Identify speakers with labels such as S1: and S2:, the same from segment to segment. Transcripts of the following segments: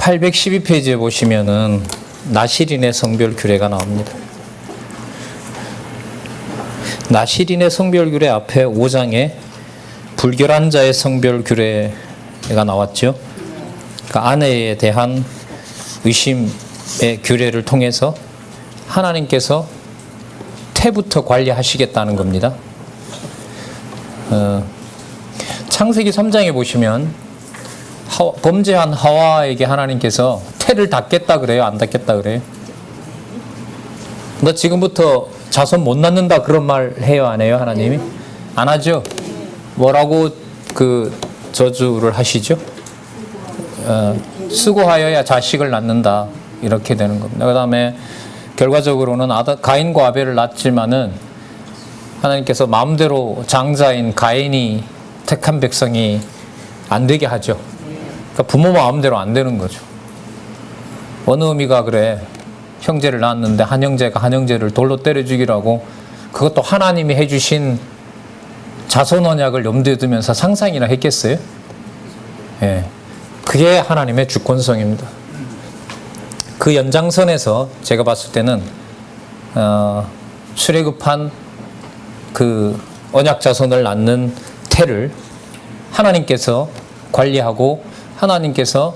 S1: 812페이지에 보시면은 나시린의 성별 규례가 나옵니다. 나시린의 성별 규례 앞에 5장에 불결한 자의 성별 규례가 나왔죠. 그러니까 아내에 대한 의심의 규례를 통해서 하나님께서 태부터 관리하시겠다는 겁니다. 창세기 3장에 보시면 범죄한 하와에게 하나님께서 태를 닫겠다 그래요? 안 닫겠다 그래요? 너 지금부터 자손 못 낳는다 그런 말 해요? 안 해요? 하나님이? 안 하죠? 뭐라고 그 저주를 하시죠? 수고하여야 자식을 낳는다 이렇게 되는 겁니다. 그 다음에 결과적으로는 가인과 아벨을 낳지만은 하나님께서 마음대로 장자인 가인이 택한 백성이 안 되게 하죠. 그러니까 부모 마음대로 안 되는 거죠. 어느 의미가 그래? 형제를 낳았는데 한 형제가 한 형제를 돌로 때려 죽이라고, 그것도 하나님이 해주신 자손 언약을 염두에 두면서 상상이나 했겠어요? 예, 그게 하나님의 주권성입니다. 그 연장선에서 제가 봤을 때는 출애굽한 그 언약 자손을 낳는 태를 하나님께서 관리하고 하나님께서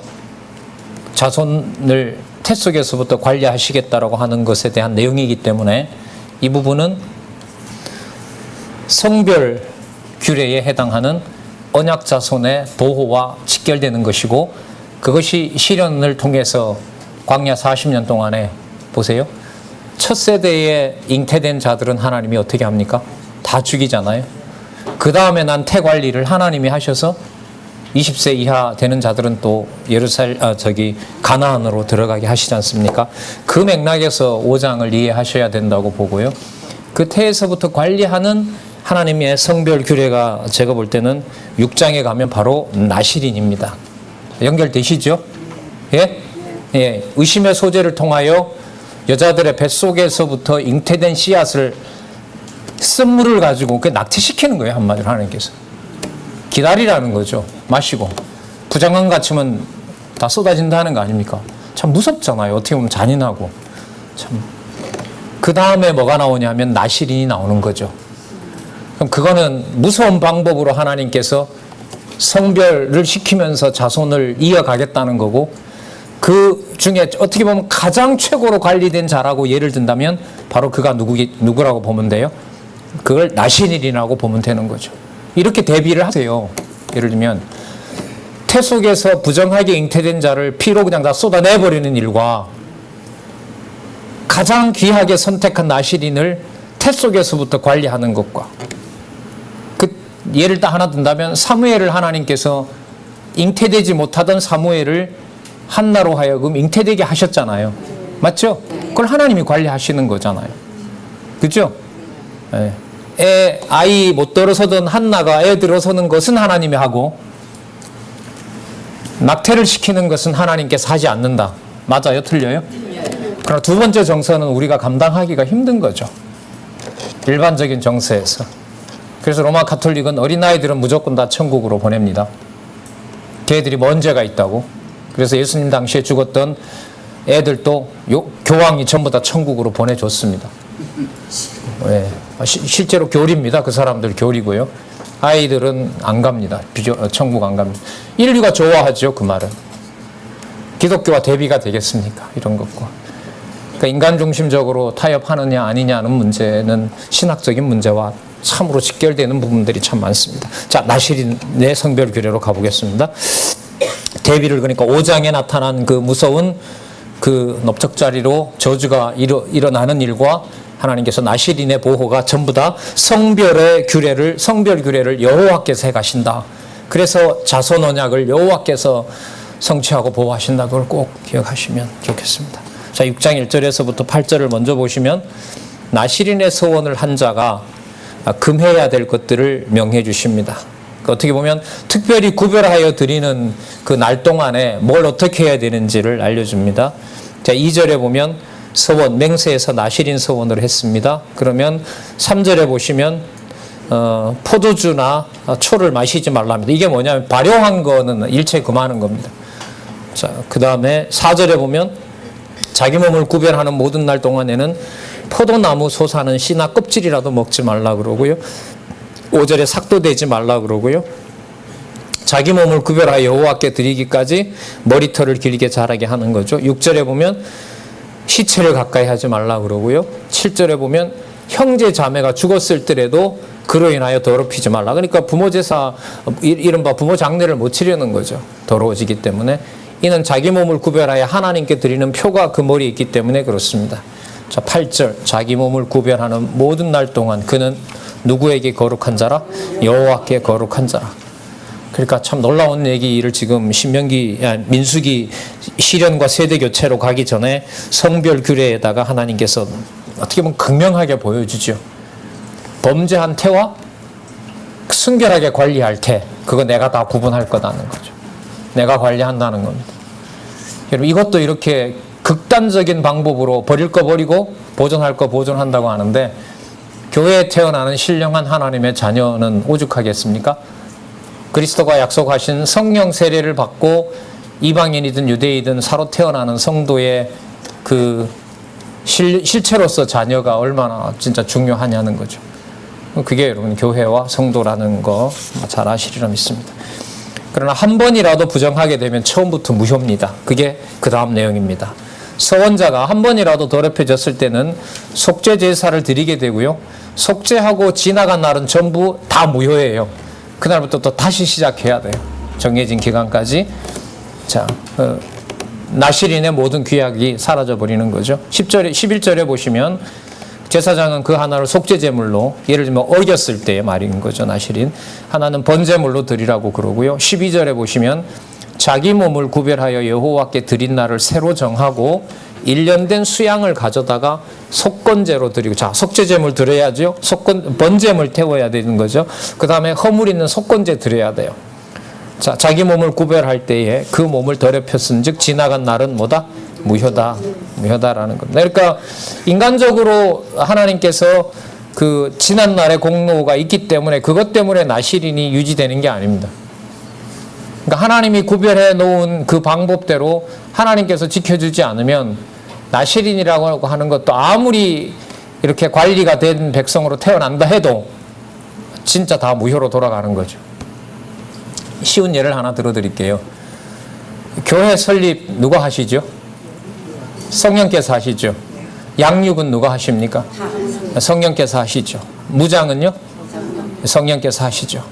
S1: 자손을 태 속에서부터 관리하시겠다라고 하는 것에 대한 내용이기 때문에 이 부분은 성별 규례에 해당하는 언약 자손의 보호와 직결되는 것이고, 그것이 실현을 통해서 광야 40년 동안에 보세요. 첫 세대에 잉태된 자들은 하나님이 어떻게 합니까? 다 죽이잖아요. 그 다음에 난 태 관리를 하나님이 하셔서 20세 이하 되는 자들은 또 가나안으로 들어가게 하시지 않습니까? 그 맥락에서 5장을 이해하셔야 된다고 보고요. 그 태에서부터 관리하는 하나님의 성별 규례가 제가 볼 때는 6장에 가면 바로 나시린입니다. 연결되시죠? 예? 예. 의심의 소재를 통하여 여자들의 뱃속에서부터 잉태된 씨앗을 쓴물을 가지고 낙태시키는 거예요. 한마디로 하나님께서. 기다리라는 거죠. 마시고. 부장관 같으면 다 쏟아진다는 거 아닙니까? 참 무섭잖아요. 어떻게 보면 잔인하고. 참. 그 다음에 뭐가 나오냐면 나시린이 나오는 거죠. 그럼 그거는 무서운 방법으로 하나님께서 성별을 시키면서 자손을 이어가겠다는 거고, 그 중에 어떻게 보면 가장 최고로 관리된 자라고 예를 든다면 바로 그가 누구라고 보면 돼요? 그걸 나시린이라고 보면 되는 거죠. 이렇게 대비를 하세요. 예를 들면 태 속에서 부정하게 잉태된 자를 피로 그냥 다 쏟아내버리는 일과 가장 귀하게 선택한 나시린을 태 속에서부터 관리하는 것과, 그 예를 딱 하나 든다면 사무엘을 하나님께서 잉태되지 못하던 사무엘을 한나로 하여금 잉태되게 하셨잖아요. 맞죠? 그걸 하나님이 관리하시는 거잖아요. 그죠? 예. 아이 못 들어서던 한나가 애 들어서는 것은 하나님이 하고, 낙태를 시키는 것은 하나님께서 하지 않는다. 맞아요? 틀려요? 그러나 두 번째 정서는 우리가 감당하기가 힘든 거죠. 일반적인 정서에서. 그래서 로마 가톨릭은 어린아이들은 무조건 다 천국으로 보냅니다. 걔들이 뭔 죄가 있다고. 그래서 예수님 당시에 죽었던 애들도 교황이 전부 다 천국으로 보내줬습니다. 네. 실제로 교리입니다. 그 사람들 교리고요. 아이들은 안 갑니다. 천국 안 갑니다. 인류가 좋아하죠. 그 말은. 기독교와 대비가 되겠습니까? 이런 것과. 그러니까 인간 중심적으로 타협하느냐 아니냐는 문제는 신학적인 문제와 참으로 직결되는 부분들이 참 많습니다. 자, 나시린의 성별 규례로 가보겠습니다. 대비를, 그러니까 5장에 나타난 그 무서운 그 넓적자리로 저주가 일어나는 일과 하나님께서 나시린의 보호가 전부 다 성별 규례를 여호와께서 해가신다. 그래서 자손 언약을 여호와께서 성취하고 보호하신다. 그걸 꼭 기억하시면 좋겠습니다. 자, 6장 1절에서부터 8절을 먼저 보시면 나시린의 서원을 한 자가 금해야 될 것들을 명해 주십니다. 어떻게 보면 특별히 구별하여 드리는 그 날 동안에 뭘 어떻게 해야 되는지를 알려줍니다. 자, 2절에 보면 서원, 맹세에서 나시린 서원을 했습니다. 그러면 3절에 보시면 포도주나 초를 마시지 말라 합니다. 이게 뭐냐면 발효한 거는 일체 금하는 겁니다. 자, 그 다음에 4절에 보면 자기 몸을 구별하는 모든 날 동안에는 포도나무 솟아는 씨나 껍질이라도 먹지 말라 그러고요. 5절에 삭도 되지 말라 그러고요. 자기 몸을 구별하여 여호와께 드리기까지 머리털을 길게 자라게 하는 거죠. 6절에 보면 시체를 가까이 하지 말라 그러고요. 7절에 보면 형제 자매가 죽었을 때라도 그로 인하여 더럽히지 말라. 그러니까 부모 제사, 이른바 부모 장례를 못 치려는 거죠. 더러워지기 때문에. 이는 자기 몸을 구별하여 하나님께 드리는 표가 그 머리에 있기 때문에 그렇습니다. 자, 8절 자기 몸을 구별하는 모든 날 동안 그는 누구에게 거룩한 자라? 여호와께 거룩한 자라. 그러니까 참 놀라운 얘기를 지금 민수기 시련과 세대 교체로 가기 전에 성별 규례에다가 하나님께서 어떻게 보면 극명하게 보여주죠. 범죄한 태와 순결하게 관리할 태, 그거 내가 다 구분할 거다는 거죠. 내가 관리한다는 겁니다. 여러분, 이것도 이렇게 극단적인 방법으로 버릴 거 버리고 보존할 거 보존한다고 하는데, 교회에 태어나는 신령한 하나님의 자녀는 오죽하겠습니까? 그리스도가 약속하신 성령 세례를 받고 이방인이든 유대이든 사로 태어나는 성도의 그 실체로서 자녀가 얼마나 진짜 중요하냐는 거죠. 그게 여러분 교회와 성도라는 거 잘 아시리라 믿습니다. 그러나 한 번이라도 부정하게 되면 처음부터 무효입니다. 그게 그 다음 내용입니다. 서원자가 한 번이라도 더럽혀졌을 때는 속죄 제사를 드리게 되고요. 속죄하고 지나간 날은 전부 다 무효예요. 그날부터 또 다시 시작해야 돼요. 정해진 기간까지. 자, 나실인의 모든 규약이 사라져버리는 거죠. 11절에 보시면 제사장은 그 하나를 속죄제물로, 예를 들면 어겼을 때의 말인 거죠. 나실인. 하나는 번제물로 드리라고 그러고요. 12절에 보시면 자기 몸을 구별하여 여호와께 드린 날을 새로 정하고 1년 된 수양을 가져다가 속건제로 드리고, 자, 속죄제물 드려야죠. 번제물 태워야 되는 거죠. 그 다음에 허물 있는 속건제 드려야 돼요. 자, 자기 몸을 구별할 때에 그 몸을 더럽혔은 즉 지나간 날은 뭐다? 무효다라는 겁니다. 그러니까 인간적으로 하나님께서 그 지난 날의 공로가 있기 때문에 그것 때문에 나실인이 유지되는 게 아닙니다. 그러니까 하나님이 구별해 놓은 그 방법대로 하나님께서 지켜주지 않으면 나실인이라고 하는 것도 아무리 이렇게 관리가 된 백성으로 태어난다 해도 진짜 다 무효로 돌아가는 거죠. 쉬운 예를 하나 들어드릴게요. 교회 설립 누가 하시죠? 성령께서 하시죠. 양육은 누가 하십니까? 성령께서 하시죠. 무장은요? 성령께서 하시죠.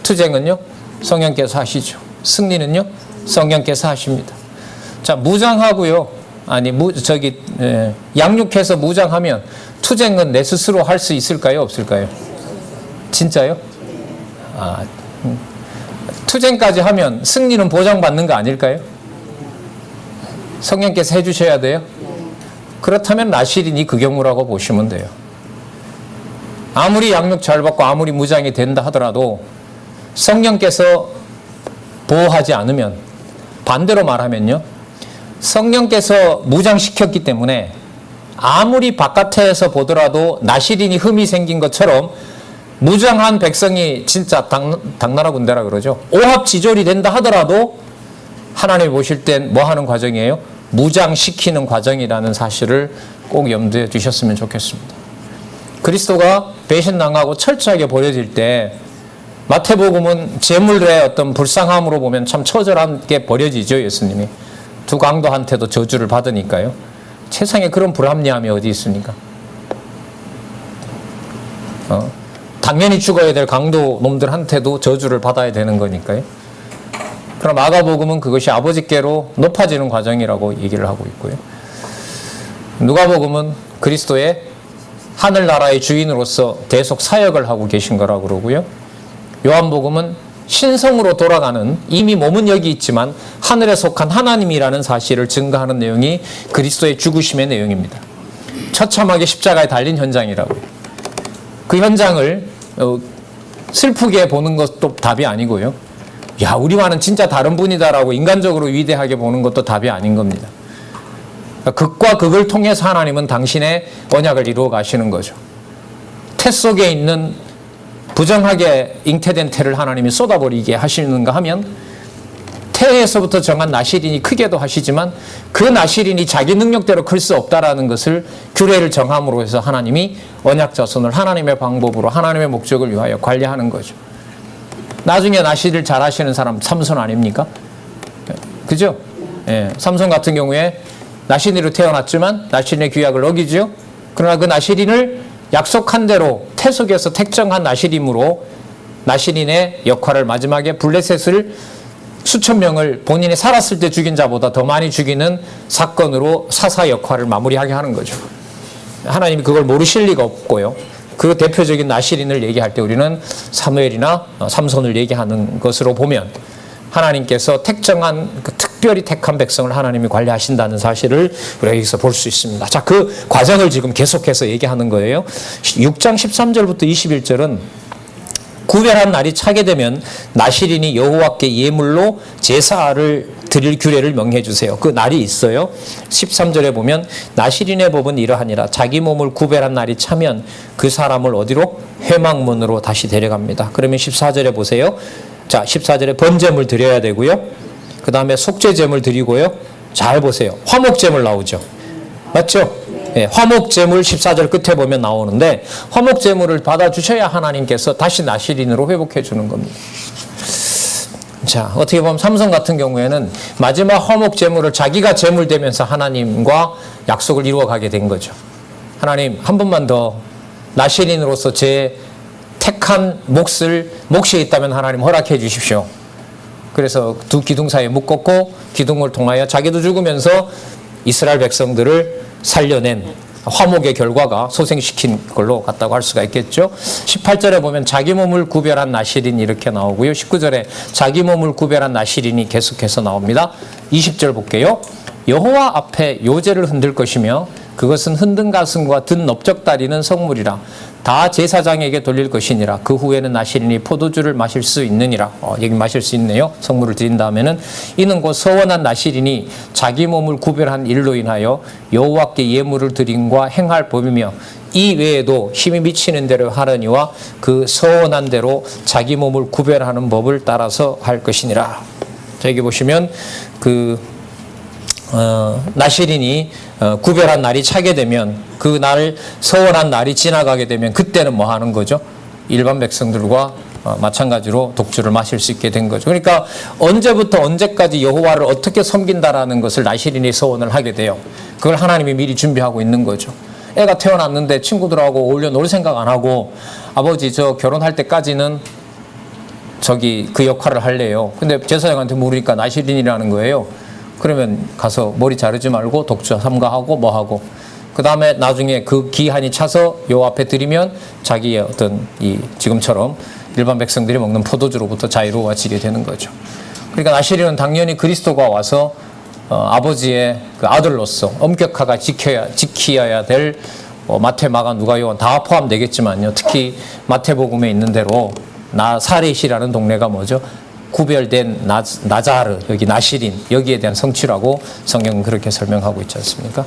S1: 투쟁은요? 성령께서 하시죠. 승리는요? 성령께서 하십니다. 자, 무장하고요. 양육해서 무장하면 투쟁은 내 스스로 할 수 있을까요? 없을까요? 진짜요? 투쟁까지 하면 승리는 보장받는 거 아닐까요? 성령께서 해주셔야 돼요? 그렇다면 나실인이 그 경우라고 보시면 돼요. 아무리 양육 잘 받고 아무리 무장이 된다 하더라도 성령께서 보호하지 않으면, 반대로 말하면요, 성령께서 무장시켰기 때문에 아무리 바깥에서 보더라도 나실인이 흠이 생긴 것처럼 무장한 백성이 진짜 당나라 군대라 그러죠. 오합지졸이 된다 하더라도 하나님이 보실 땐 뭐 하는 과정이에요? 무장시키는 과정이라는 사실을 꼭 염두에 두셨으면 좋겠습니다. 그리스도가 배신당하고 철저하게 버려질 때 마태복음은 제물의 어떤 불쌍함으로 보면 참 처절하게 버려지죠. 예수님이 두 강도한테도 저주를 받으니까요. 세상에 그런 불합리함이 어디 있습니까? 당연히 죽어야 될 강도 놈들한테도 저주를 받아야 되는 거니까요. 그럼 마가복음은 그것이 아버지께로 높아지는 과정이라고 얘기를 하고 있고요. 누가복음은 그리스도의 하늘나라의 주인으로서 대속 사역을 하고 계신 거라고 그러고요. 요한복음은 신성으로 돌아가는, 이미 몸은 여기 있지만 하늘에 속한 하나님이라는 사실을 증거하는 내용이 그리스도의 죽으심의 내용입니다. 처참하게 십자가에 달린 현장이라고요. 그 현장을 슬프게 보는 것도 답이 아니고요. 야, 우리와는 진짜 다른 분이다라고 인간적으로 위대하게 보는 것도 답이 아닌 겁니다. 극과 극을 통해서 하나님은 당신의 언약을 이루어 가시는 거죠. 태 속에 있는 부정하게 잉태된 태를 하나님이 쏟아버리게 하시는가 하면 태에서부터 정한 나실인이 크게도 하시지만 그 나실인이 자기 능력대로 클 수 없다라는 것을 규례를 정함으로 해서 하나님이 언약 자손을 하나님의 방법으로 하나님의 목적을 위하여 관리하는 거죠. 나중에 나실을 잘 하시는 사람 삼손 아닙니까? 그죠? 예, 삼손 같은 경우에 나실인으로 태어났지만 나실인의 규약을 어기죠. 그러나 그 나실인을 약속한 대로 태속에서 택정한 나실인으로 나실인의 역할을 마지막에 블레셋을 수천 명을 본인이 살았을 때 죽인 자보다 더 많이 죽이는 사건으로 사사 역할을 마무리하게 하는 거죠. 하나님이 그걸 모르실 리가 없고요. 그 대표적인 나실인을 얘기할 때 우리는 사무엘이나 삼손을 얘기하는 것으로 보면 하나님께서 택정한 그 특별히 택한 백성을 하나님이 관리하신다는 사실을 우리가 여기서 볼 수 있습니다. 자, 그 과정을 지금 계속해서 얘기하는 거예요. 6장 13절부터 21절은 구별한 날이 차게 되면 나실인이 여호와께 예물로 제사를 드릴 규례를 명해 주세요. 그 날이 있어요. 13절에 보면 나실인의 법은 이러하니라. 자기 몸을 구별한 날이 차면 그 사람을 어디로? 회막문으로 다시 데려갑니다. 그러면 14절에 보세요. 자, 14절에 번제물 드려야 되고요. 그 다음에 속죄제물 드리고요. 잘 보세요. 화목제물 나오죠. 맞죠? 예, 화목제물 14절 끝에 보면 나오는데 화목제물을 받아주셔야 하나님께서 다시 나실인으로 회복해 주는 겁니다. 자, 어떻게 보면 삼손 같은 경우에는 마지막 화목제물을 자기가 제물되면서 하나님과 약속을 이루어가게 된 거죠. 하나님, 한 번만 더 나실인으로서 제 택한 몫이 있다면 하나님 허락해 주십시오. 그래서 두 기둥 사이에 묶었고 기둥을 통하여 자기도 죽으면서 이스라엘 백성들을 살려낸 화목의 결과가 소생시킨 걸로 갔다고 할 수가 있겠죠. 18절에 보면 자기 몸을 구별한 나실인 이렇게 나오고요. 19절에 자기 몸을 구별한 나실인이 계속해서 나옵니다. 20절 볼게요. 여호와 앞에 요제를 흔들 것이며 그것은 흔든 가슴과 든 넓적다리는 성물이라 다 제사장에게 돌릴 것이니라. 그 후에는 나실인이 포도주를 마실 수 있느니라. 여기 마실 수 있네요. 성물을 드린 다음에는 이는 곧 서원한 나실인이 자기 몸을 구별한 일로 인하여 여호와께 예물을 드림과 행할 법이며 이 외에도 힘이 미치는 대로 하려니와 그 서원한 대로 자기 몸을 구별하는 법을 따라서 할 것이니라. 자, 여기 보시면 나실인이 구별한 날이 차게 되면 그 날 서원한 날이 지나가게 되면 그때는 뭐 하는 거죠? 일반 백성들과 마찬가지로 독주를 마실 수 있게 된 거죠. 그러니까 언제부터 언제까지 여호와를 어떻게 섬긴다라는 것을 나실인이 서원을 하게 돼요. 그걸 하나님이 미리 준비하고 있는 거죠. 애가 태어났는데 친구들하고 어울려 놀 생각 안 하고 아버지 저 결혼할 때까지는 그 역할을 할래요. 근데 제사장한테 물으니까 나실인이라는 거예요. 그러면 가서 머리 자르지 말고 독주 삼가하고 뭐 하고 그 다음에 나중에 그 기한이 차서 요 앞에 드리면 자기의 어떤 지금처럼 일반 백성들이 먹는 포도주로부터 자유로워지게 되는 거죠. 그러니까 나실인은 당연히 그리스도가 와서 아버지의 그 아들로서 엄격하게 지켜야 될 마태, 마가, 누가, 요한 다 포함되겠지만요. 특히 마태복음에 있는 대로 나사렛이라는 동네가 뭐죠? 구별된 나자르, 여기 나실인, 여기에 대한 성취라고 성경은 그렇게 설명하고 있지 않습니까?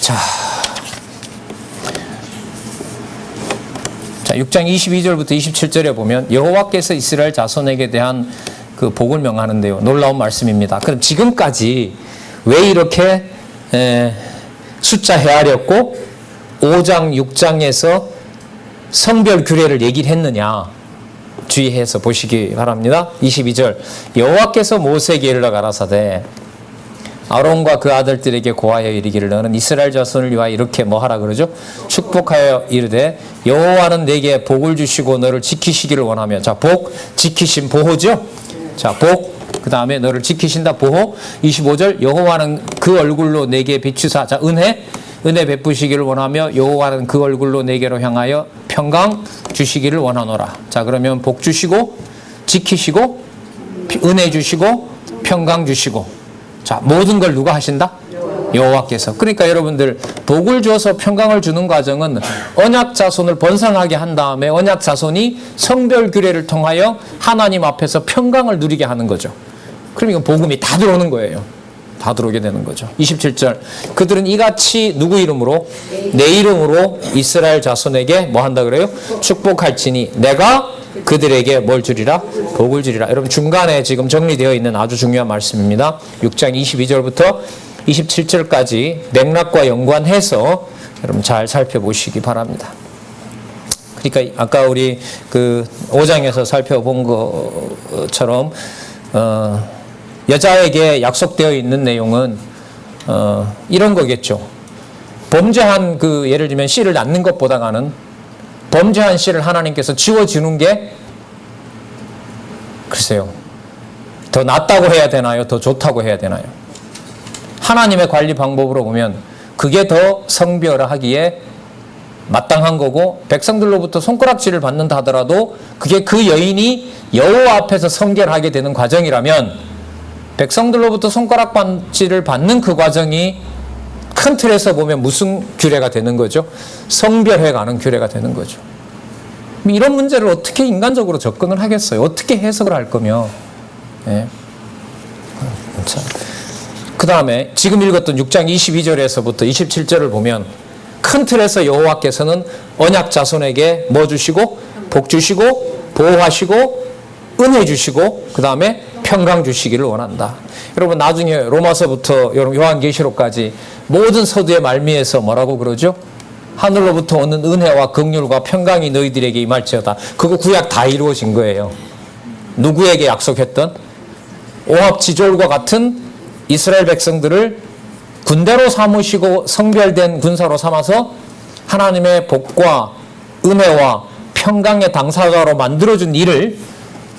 S1: 자, 6장 22절부터 27절에 보면 여호와께서 이스라엘 자손에게 대한 그 복을 명하는데요. 놀라운 말씀입니다. 그럼 지금까지 왜 이렇게 숫자 헤아렸고 5장, 6장에서 성별 규례를 얘기를 했느냐? 주의해서 보시기 바랍니다. 22절 여호와께서 모세에게 일러 가라사대 아론과 그 아들들에게 고하여 이르기를 너는 이스라엘 자손을 위하여 이렇게 뭐 하라 그러죠? 축복하여 이르되 여호와는 내게 복을 주시고 너를 지키시기를 원하며 자, 복, 지키심, 보호죠? 자, 복, 그 다음에 너를 지키신다, 보호. 25절 여호와는 그 얼굴로 내게 비추사 자, 은혜 베푸시기를 원하며 여호와는 그 얼굴로 내게로 향하여 평강 주시기를 원하노라. 자, 그러면 복 주시고 지키시고 은혜 주시고 평강 주시고 자, 모든 걸 누가 하신다? 여호와께서. 그러니까 여러분들 복을 주어서 평강을 주는 과정은 언약 자손을 번성하게 한 다음에 언약 자손이 성별 규례를 통하여 하나님 앞에서 평강을 누리게 하는 거죠. 그럼 이건 복음이 다 들어오는 거예요. 다 들어오게 되는 거죠. 27절 그들은 이같이 누구 이름으로? 내 이름으로 이스라엘 자손에게 뭐 한다 그래요? 축복할지니 내가 그들에게 뭘 주리라? 복을 주리라. 여러분 중간에 지금 정리되어 있는 아주 중요한 말씀입니다. 6장 22절부터 27절까지 맥락과 연관해서 여러분 잘 살펴보시기 바랍니다. 그러니까 아까 우리 그 5장에서 살펴본 것처럼 여자에게 약속되어 있는 내용은 이런 거겠죠. 범죄한 그 예를 들면 씨를 낳는 것보다는 범죄한 씨를 하나님께서 지워주는 게 글쎄요. 더 낫다고 해야 되나요? 더 좋다고 해야 되나요? 하나님의 관리 방법으로 보면 그게 더 성별하기에 마땅한 거고 백성들로부터 손가락질을 받는다 하더라도 그게 그 여인이 여호와 앞에서 성결하게 되는 과정이라면 백성들로부터 손가락질을 받는 그 과정이 큰 틀에서 보면 무슨 규례가 되는 거죠? 성별해 가는 규례가 되는 거죠. 이런 문제를 어떻게 인간적으로 접근을 하겠어요? 어떻게 해석을 할 거며. 예. 그 다음에 지금 읽었던 6장 22절에서부터 27절을 보면 큰 틀에서 여호와께서는 언약 자손에게 뭐 주시고 복 주시고 보호하시고 은혜 주시고 그 다음에 평강 주시기를 원한다. 여러분 나중에 로마서부터 요한계시록까지 모든 서두의 말미에서 뭐라고 그러죠? 하늘로부터 오는 은혜와 긍휼과 평강이 너희들에게 임할지어다. 그거 구약 다 이루어진 거예요. 누구에게 약속했던? 오합지졸과 같은 이스라엘 백성들을 군대로 삼으시고 성별된 군사로 삼아서 하나님의 복과 은혜와 평강의 당사자로 만들어준 일을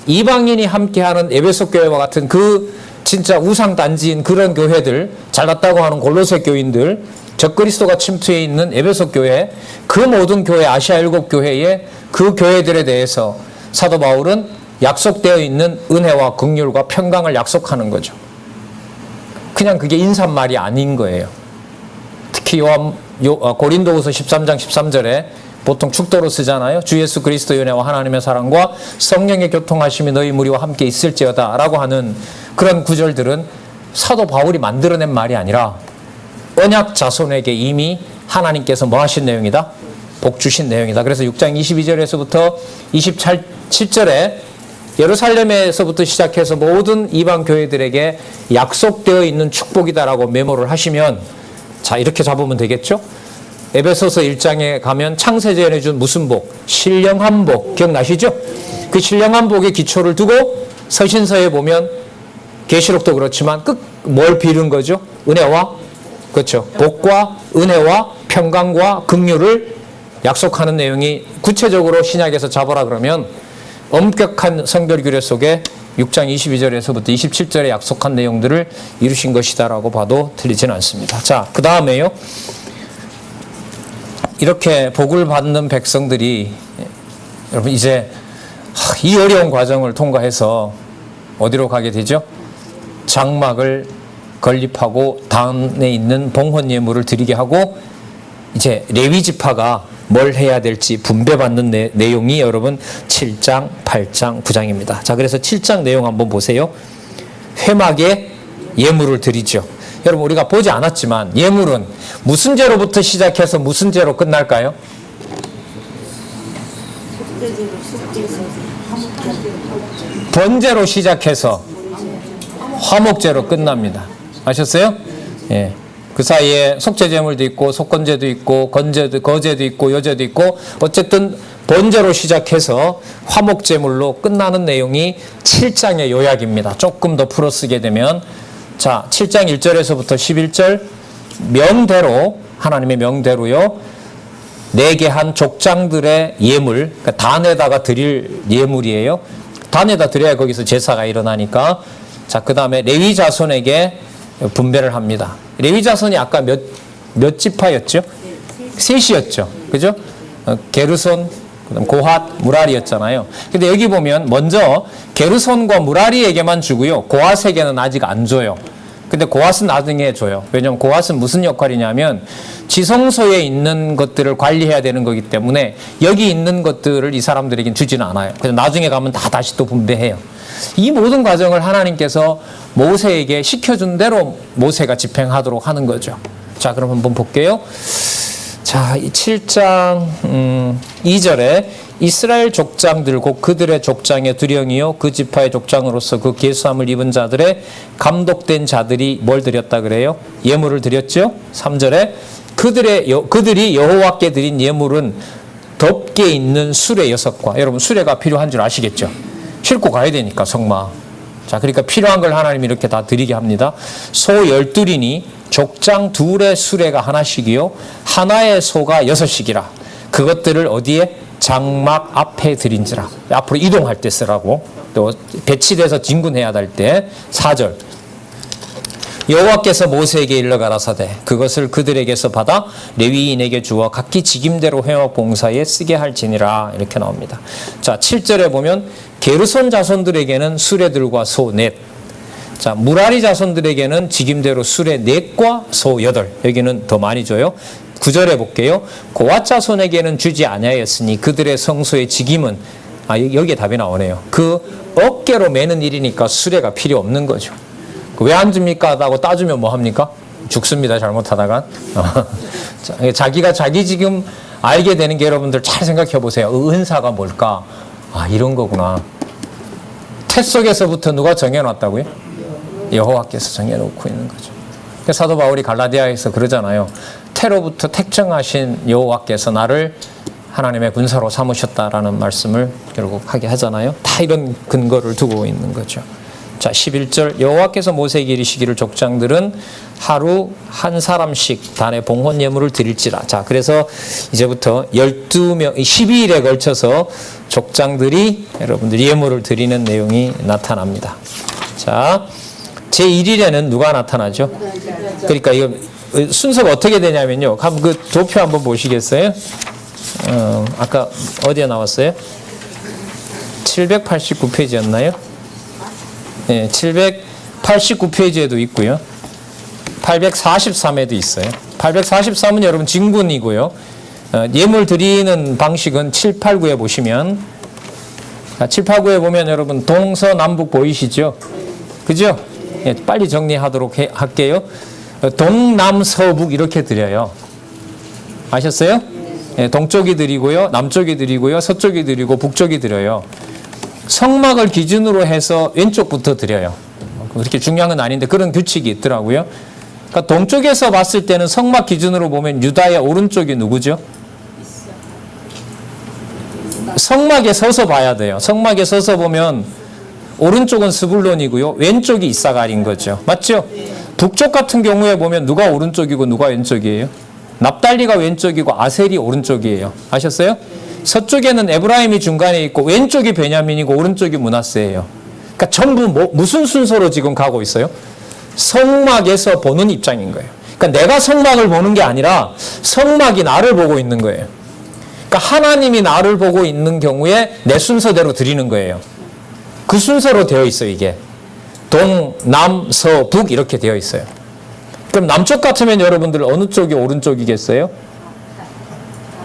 S1: 이방인이 함께하는 에베소 교회와 같은 그 진짜 우상단지인 그런 교회들, 잘났다고 하는 골로새 교인들, 적그리스도가 침투해 있는 에베소 교회, 그 모든 교회, 아시아 7교회의 그 교회들에 대해서 사도 바울은 약속되어 있는 은혜와 긍휼과 평강을 약속하는 거죠. 그냥 그게 인사말이 아닌 거예요. 특히 고린도후서 13장 13절에 보통 축도로 쓰잖아요. 주 예수 그리스도의 은혜와 하나님의 사랑과 성령의 교통하심이 너희 무리와 함께 있을지어다 라고 하는 그런 구절들은 사도 바울이 만들어낸 말이 아니라 언약 자손에게 이미 하나님께서 뭐 하신 내용이다? 복 주신 내용이다. 그래서 6장 22절에서부터 27절에 예루살렘에서부터 시작해서 모든 이방 교회들에게 약속되어 있는 축복이다라고 메모를 하시면 자 이렇게 잡으면 되겠죠? 에베소서 1장에 가면 창세전에 준 무슨 복? 신령한 복 기억나시죠? 그 신령한 복의 기초를 두고 서신서에 보면 계시록도 그렇지만 뭘 빌은 거죠? 은혜와 그렇죠. 복과 은혜와 평강과 긍휼을 약속하는 내용이 구체적으로 신약에서 잡아라 그러면 엄격한 성별 규례 속에 6장 22절에서부터 27절에 약속한 내용들을 이루신 것이다라고 봐도 틀리지는 않습니다. 자, 그 다음에요. 이렇게 복을 받는 백성들이 여러분 이제 이 어려운 과정을 통과해서 어디로 가게 되죠? 장막을 건립하고 단에 있는 봉헌 예물을 드리게 하고 이제 레위 지파가 뭘 해야 될지 분배받는 내용이 여러분 7장, 8장, 9장입니다. 자, 그래서 7장 내용 한번 보세요. 회막에 예물을 드리죠. 여러분 우리가 보지 않았지만 예물은 무슨 죄로부터 시작해서 무슨 죄로 끝날까요? 번제로 시작해서 화목제로 끝납니다. 아셨어요? 예. 그 사이에 속죄제물도 있고 속건제도 있고 거제도 있고 여제도 있고 어쨌든 번제로 시작해서 화목제물로 끝나는 내용이 7장의 요약입니다. 조금 더 풀어쓰게 되면 자 7장 1절에서부터 11절 명대로 하나님의 명대로요. 내게 한 족장들의 예물 그러니까 단에다가 드릴 예물이에요. 단에다 드려야 거기서 제사가 일어나니까 자 그 다음에 레위 자손에게 분배를 합니다. 레위 자손이 아까 몇 지파였죠? 셋이었죠. 그죠? 게르손, 고핫, 무라리였잖아요. 근데 여기 보면 먼저 게르손과 무라리에게만 주고요. 고핫에게는 아직 안 줘요. 근데 고핫은 나중에 줘요. 왜냐하면 고핫은 무슨 역할이냐면 지성소에 있는 것들을 관리해야 되는 거기 때문에 여기 있는 것들을 이 사람들에겐 주지는 않아요. 그래서 나중에 가면 다 다시 또 분배해요. 이 모든 과정을 하나님께서 모세에게 시켜준 대로 모세가 집행하도록 하는 거죠. 자, 그럼 한번 볼게요. 자, 7장 2절에 이스라엘 족장들 곧 그들의 족장의 두령이요 그 지파의 족장으로서 그 계수함을 입은 자들의 감독된 자들이 뭘 드렸다 그래요? 예물을 드렸죠. 3절에 그들이 여호와께 드린 예물은 덮개 있는 수레 6과. 여러분 수레가 필요한 줄 아시겠죠? 싣고 가야 되니까 성막. 자, 그러니까 필요한 걸 하나님이 이렇게 다 드리게 합니다. 소 12이니 족장 둘의 수레가 하나씩이요 하나의 소가 6씩이라. 그것들을 어디에? 장막 앞에 드린지라. 앞으로 이동할 때 쓰라고. 또 배치돼서 진군해야 될 때. 4절. 여호와께서 모세에게 일러 가라사대 그것을 그들에게서 받아 레위인에게 주어 각기 직임대로 회막 봉사에 쓰게 할지니라. 이렇게 나옵니다. 자, 7절에 보면 게르손 자손들에게는 수레들과 소 넷. 자, 무라리 자손들에게는 직임대로 수레 4과 소 8. 여기는 더 많이 줘요. 9절에 볼게요. 고앗 자손에게는 주지 아니하였으니 그들의 성소의 직임은 여기에 답이 나오네요. 그 어깨로 매는 일이니까 수레가 필요 없는 거죠. 왜 안 줍니까? 하고 따주면 뭐 합니까? 죽습니다. 잘못하다가. 자기가 자기 지금 알게 되는 게 여러분들 잘 생각해 보세요. 은사가 뭘까? 이런 거구나. 태 속에서부터 누가 정해놨다고요? 여호와께서 정해놓고 있는 거죠. 사도 바울이 갈라디아에서 그러잖아요. 태로부터 택정하신 여호와께서 나를 하나님의 군사로 삼으셨다라는 말씀을 결국 하게 하잖아요. 다 이런 근거를 두고 있는 거죠. 자, 11절 여호와께서 모세에게 이르시기를 족장들은 하루 한 사람씩 단에 봉헌 예물을 드릴지라. 자, 그래서 이제부터 12명 12일에 걸쳐서 족장들이 여러분들 예물을 드리는 내용이 나타납니다. 자, 제1일에는 누가 나타나죠? 그러니까 이거 순서가 어떻게 되냐면요. 한번 그 도표 한번 보시겠어요? 아까 어디에 나왔어요? 789페이지였나요? 네, 789페이지에도 있고요. 843에도 있어요. 843은 여러분 진군이고요. 예물 드리는 방식은 7, 8, 9에 보시면 7, 8, 9에 보면 여러분 동서남북 보이시죠? 그죠? 예, 빨리 정리하도록 할게요. 동남서북 이렇게 드려요. 아셨어요? 예, 동쪽이 드리고요. 남쪽이 드리고요. 서쪽이 드리고 북쪽이 드려요. 성막을 기준으로 해서 왼쪽부터 드려요. 그렇게 중요한 건 아닌데 그런 규칙이 있더라고요. 그러니까 동쪽에서 봤을 때는 성막 기준으로 보면 유다의 오른쪽이 누구죠? 성막에 서서 봐야 돼요. 성막에 서서 보면 오른쪽은 스불론이고요. 왼쪽이 이사갈인 거죠. 맞죠? 북쪽 같은 경우에 보면 누가 오른쪽이고 누가 왼쪽이에요? 납달리가 왼쪽이고 아셀이 오른쪽이에요. 아셨어요? 서쪽에는 에브라임이 중간에 있고 왼쪽이 베냐민이고 오른쪽이 므낫세예요. 그러니까 전부 무슨 순서로 지금 가고 있어요? 성막에서 보는 입장인 거예요. 그러니까 내가 성막을 보는 게 아니라 성막이 나를 보고 있는 거예요. 그러니까 하나님이 나를 보고 있는 경우에 내 순서대로 드리는 거예요. 그 순서로 되어 있어요. 이게 동, 남, 서, 북 이렇게 되어 있어요. 그럼 남쪽 같으면 여러분들 어느 쪽이 오른쪽이겠어요?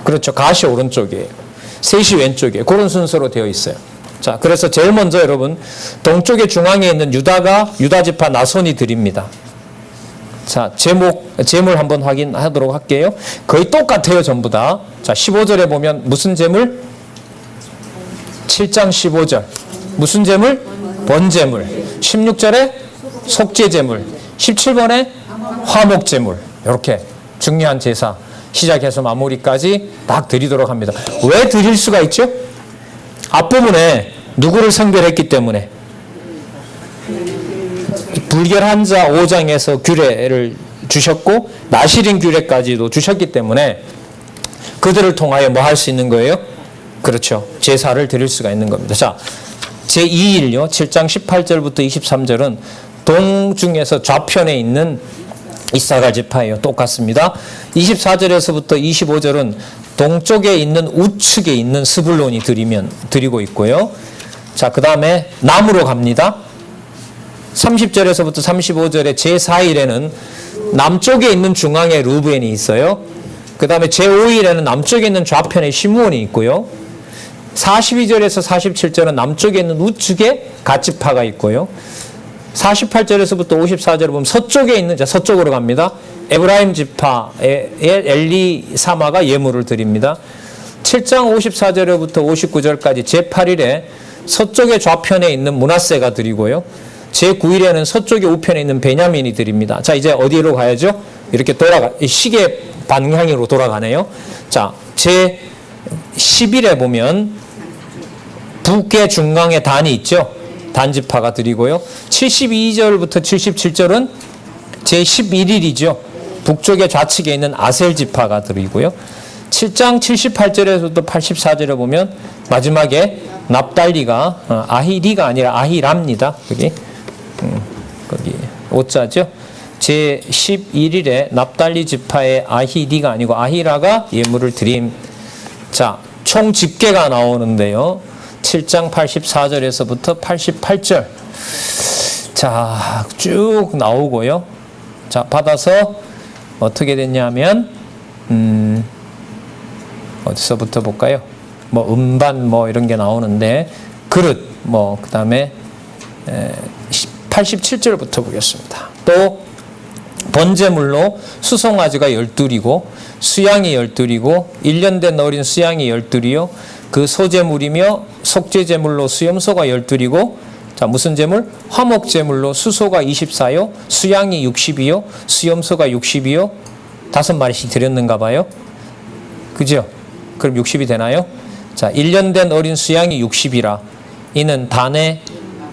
S1: 그렇죠. 갓이 오른쪽이에요. 셋이 왼쪽이에요. 그런 순서로 되어 있어요. 자, 그래서 제일 먼저 여러분 동쪽의 중앙에 있는 유다 지파 나손이 드립니다. 자, 제물 한번 확인하도록 할게요. 거의 똑같아요. 전부 다. 자, 15절에 보면 무슨 제물? 7장 15절. 무슨 제물? 번제물. 16절에 속죄제물. 17번에 화목제물. 이렇게 중요한 제사 시작해서 마무리까지 딱 드리도록 합니다. 왜 드릴 수가 있죠? 앞부분에 누구를 성별했기 때문에 불결한 자 5장에서 규례를 주셨고 나실인 규례까지도 주셨기 때문에 그들을 통하여 뭐 할 수 있는 거예요? 그렇죠. 제사를 드릴 수가 있는 겁니다. 자, 제2일요. 7장 18절부터 23절은 동중에서 좌편에 있는 이사갈 지파예요. 똑같습니다. 24절에서부터 25절은 동쪽에 있는 우측에 있는 스불론이 드리고 있고요. 자, 그 다음에 남으로 갑니다. 30절에서부터 35절에 제4일에는 남쪽에 있는 중앙에 루브엔이 있어요. 그 다음에 제5일에는 남쪽에 있는 좌편에 시므온이 있고요. 42절에서 47절은 남쪽에 있는 우측에 갓지파가 있고요. 48절에서부터 54절을 보면 서쪽에 있는, 자, 서쪽으로 갑니다. 에브라임 지파의 엘리사마가 예물을 드립니다. 7장 54절부터 59절까지 제8일에 서쪽의 좌편에 있는 므낫세가 드리고요. 제9일에는 서쪽의 우편에 있는 베냐민이 드립니다. 자, 이제 어디로 가야죠? 이렇게 시계 방향으로 돌아가네요. 자, 제10일에 보면 북의 중앙에 단이 있죠. 단지파가 드리고요. 72절부터 77절은 제11일이죠. 북쪽의 좌측에 있는 아셀 지파가 드리고요. 7장 78절에서도 84절에 보면 마지막에 납달리가 아히리가 아니라 아히랍니다. 거기 오자죠. 제11일에 납달리 지파의 아히리가 아니고 아히라가 예물을 드림. 자, 총 집계가 나오는데요. 7장 84절에서부터 88절. 자, 쭉 나오고요. 자, 받아서 어떻게 됐냐면 어디서부터 볼까요? 뭐 음반 뭐 이런 게 나오는데 그릇 뭐 그다음에 87절부터 보겠습니다. 또 번제물로 수송아지가 12이고 수양이 12이고 1년 된 어린 수양이 12이요. 그 소제물이며 속죄제물로 수염소가 12이고 자, 무슨 제물? 화목제물로 수소가 24요. 수양이 60이요. 수염소가 60이요. 5마리씩 드렸는가 봐요. 그죠? 그럼 60이 되나요? 자, 1년 된 어린 수양이 60이라 이는 단에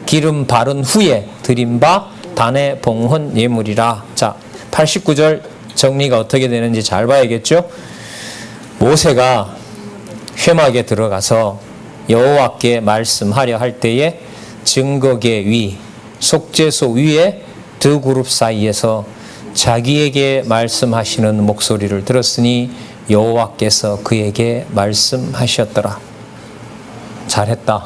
S1: 기름 바른 후에 드린 바 단의 봉헌 예물이라. 자, 89절 정리가 어떻게 되는지 잘 봐야겠죠? 모세가 회막에 들어가서 여호와께 말씀하려 할 때에 증거계 위, 속죄소 위에 두 그룹 사이에서 자기에게 말씀하시는 목소리를 들었으니 여호와께서 그에게 말씀하셨더라. 잘했다.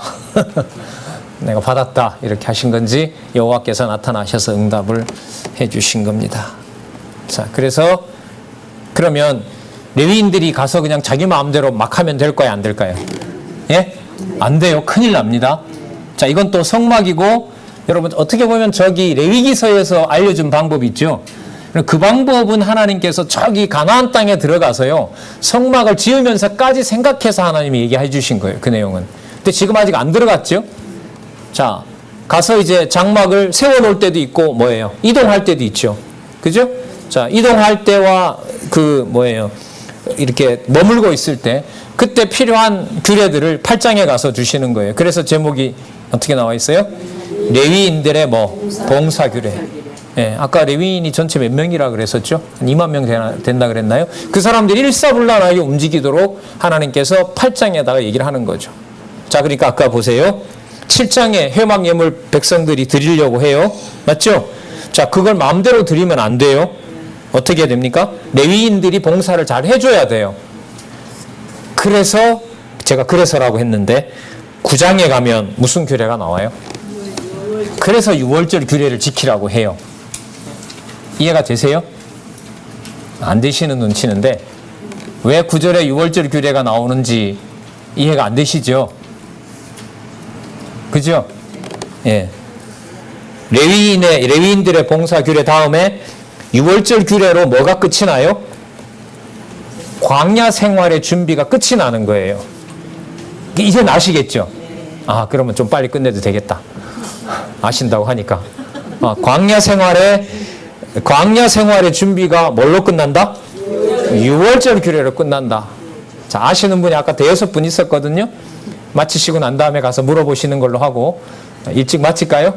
S1: 내가 받았다. 이렇게 하신 건지 여호와께서 나타나셔서 응답을 해 주신 겁니다. 자, 그래서 그러면 레위인들이 가서 그냥 자기 마음대로 막 하면 될까요? 안 될까요? 예? 안 돼요. 큰일 납니다. 자, 이건 또 성막이고 여러분 어떻게 보면 저기 레위기서에서 알려준 방법이 있죠. 그 방법은 하나님께서 저기 가나안 땅에 들어가서요. 성막을 지으면서까지 생각해서 하나님이 얘기해 주신 거예요. 그 내용은. 근데 지금 아직 안 들어갔죠. 자, 가서 이제 장막을 세워놓을 때도 있고 뭐예요? 이동할 때도 있죠. 그죠? 자, 이동할 때와 이렇게 머물고 있을 때 그때 필요한 규례들을 8장에 가서 주시는 거예요. 그래서 제목이 어떻게 나와 있어요? 레위인들의 봉사 규례. 예, 아까 레위인이 전체 몇 명이라 그랬었죠? 한 2만 명 된다 그랬나요? 그 사람들이 일사불란하게 움직이도록 하나님께서 8장에다가 얘기를 하는 거죠. 자, 그러니까 아까 보세요. 7장에 회막 예물 백성들이 드리려고 해요. 맞죠? 자, 그걸 마음대로 드리면 안 돼요. 어떻게 해야 됩니까? 레위인들이 봉사를 잘 해줘야 돼요. 그래서 제가 그래서라고 했는데 9장에 가면 무슨 규례가 나와요? 그래서 유월절 규례를 지키라고 해요. 이해가 되세요? 안 되시는 눈치는데 왜 9절에 유월절 규례가 나오는지 이해가 안 되시죠? 그죠? 예. 레위인들의 봉사 규례 다음에 유월절 규례로 뭐가 끝이 나요? 광야 생활의 준비가 끝이 나는 거예요. 이제 아시겠죠? 아, 그러면 좀 빨리 끝내도 되겠다. 아신다고 하니까. 광야 생활의 준비가 뭘로 끝난다? 유월절 규례로 끝난다. 자, 아시는 분이 아까 5분 있었거든요. 마치시고 난 다음에 가서 물어보시는 걸로 하고 일찍 마칠까요?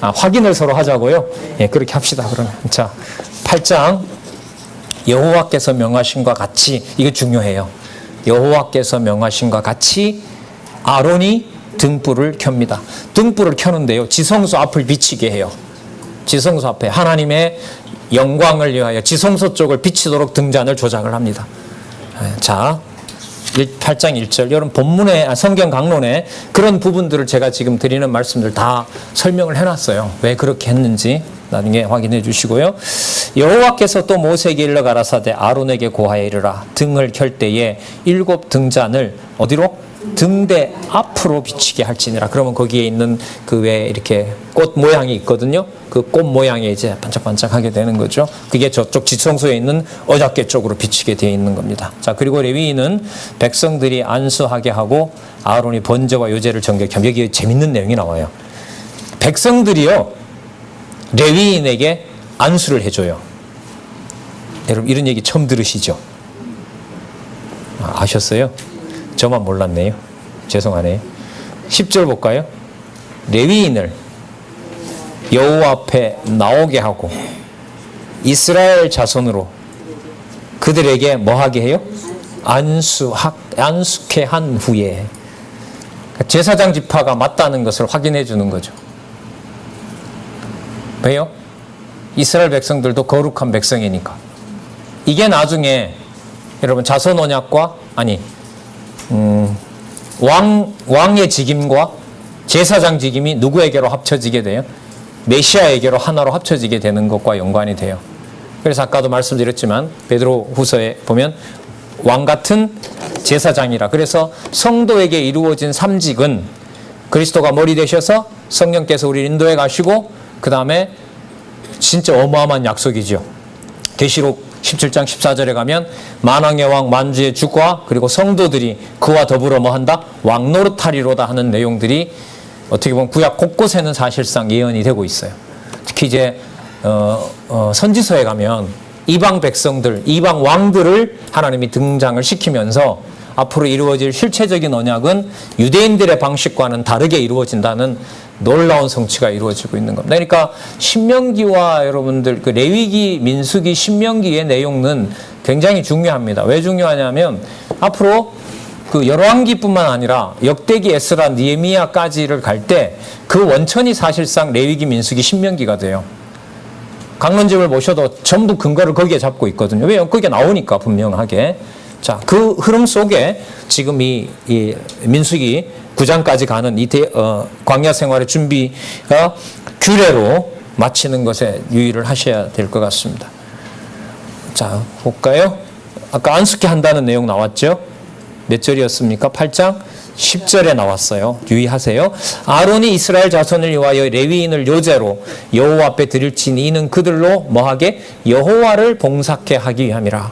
S1: 확인을 서로 하자고요. 예, 그렇게 합시다. 그러면 자, 8장 여호와께서 명하신과 같이 이게 중요해요. 여호와께서 명하신과 같이 아론이 등불을 켭니다. 등불을 켜는데요. 지성소 앞을 비치게 해요. 지성소 앞에 하나님의 영광을 위하여 지성소 쪽을 비치도록 등잔을 조작을 합니다. 자, 8장 1절 여러분 본문에 성경 강론에 그런 부분들을 제가 지금 드리는 말씀들 다 설명을 해놨어요. 왜 그렇게 했는지 나중에 확인해 주시고요. 여호와께서 또 모세에게 일러 가라사대 아론에게 고하여 이르라 등을 켤 때에 7 등잔을 어디로? 등대 앞으로 비치게 할지니라. 그러면 거기에 있는 그 외에 이렇게 꽃 모양이 있거든요. 그 꽃 모양이 이제 반짝반짝하게 되는 거죠. 그게 저쪽 지성소에 있는 어작계 쪽으로 비치게 되어 있는 겁니다. 자, 그리고 레위인은 백성들이 안수하게 하고 아론이 번제와 요제를 정결케 하며, 여기 재밌는 내용이 나와요. 백성들이요, 레위인에게 안수를 해줘요. 여러분, 이런 얘기 처음 들으시죠? 아셨어요? 저만 몰랐네요. 죄송하네요. 10절 볼까요? 레위인을 여호와 앞에 나오게 하고 이스라엘 자손으로 그들에게 뭐하게 해요? 안수케 한 후에 제사장 지파가 맞다는 것을 확인해 주는 거죠. 왜요? 이스라엘 백성들도 거룩한 백성이니까. 이게 나중에 여러분 자손 언약과 왕의 직임과 제사장 직임이 누구에게로 합쳐지게 돼요? 메시아에게로 하나로 합쳐지게 되는 것과 연관이 돼요. 그래서 아까도 말씀드렸지만 베드로 후서에 보면 왕 같은 제사장이라. 그래서 성도에게 이루어진 삼직은 그리스도가 머리 되셔서 성령께서 우리를 인도해 가시고, 그 다음에 진짜 어마어마한 약속이죠. 계시록 17장 14절에 가면 만왕의 왕 만주의 주과 그리고 성도들이 그와 더불어 뭐 한다? 왕노릇하리로다 하는 내용들이 어떻게 보면 구약 곳곳에는 사실상 예언이 되고 있어요. 특히 이제 선지서에 가면 이방 백성들, 이방 왕들을 하나님이 등장을 시키면서 앞으로 이루어질 실체적인 언약은 유대인들의 방식과는 다르게 이루어진다는 놀라운 성취가 이루어지고 있는 겁니다. 그러니까 신명기와 여러분들 그 레위기, 민수기, 신명기의 내용은 굉장히 중요합니다. 왜 중요하냐면 앞으로 그 열왕기뿐만 아니라 역대기, 에스라, 느헤미야까지를 갈 때 그 원천이 사실상 레위기, 민수기, 신명기가 돼요. 강론집을 모셔도 전부 근거를 거기에 잡고 있거든요. 왜요? 거기에 나오니까 분명하게. 자, 그 흐름 속에 지금 이 민수기 9장까지 가는 이 광야 생활의 준비가 규례로 마치는 것에 유의를 하셔야 될 것 같습니다. 자, 볼까요? 아까 안수케 한다는 내용 나왔죠? 몇 절이었습니까? 8장 10절에 나왔어요. 유의하세요. 아론이 이스라엘 자손을 위하여 레위인을 요제로 여호와 앞에 드릴지니 이는 그들로 뭐하게? 여호와를 봉사케 하기 위함이라.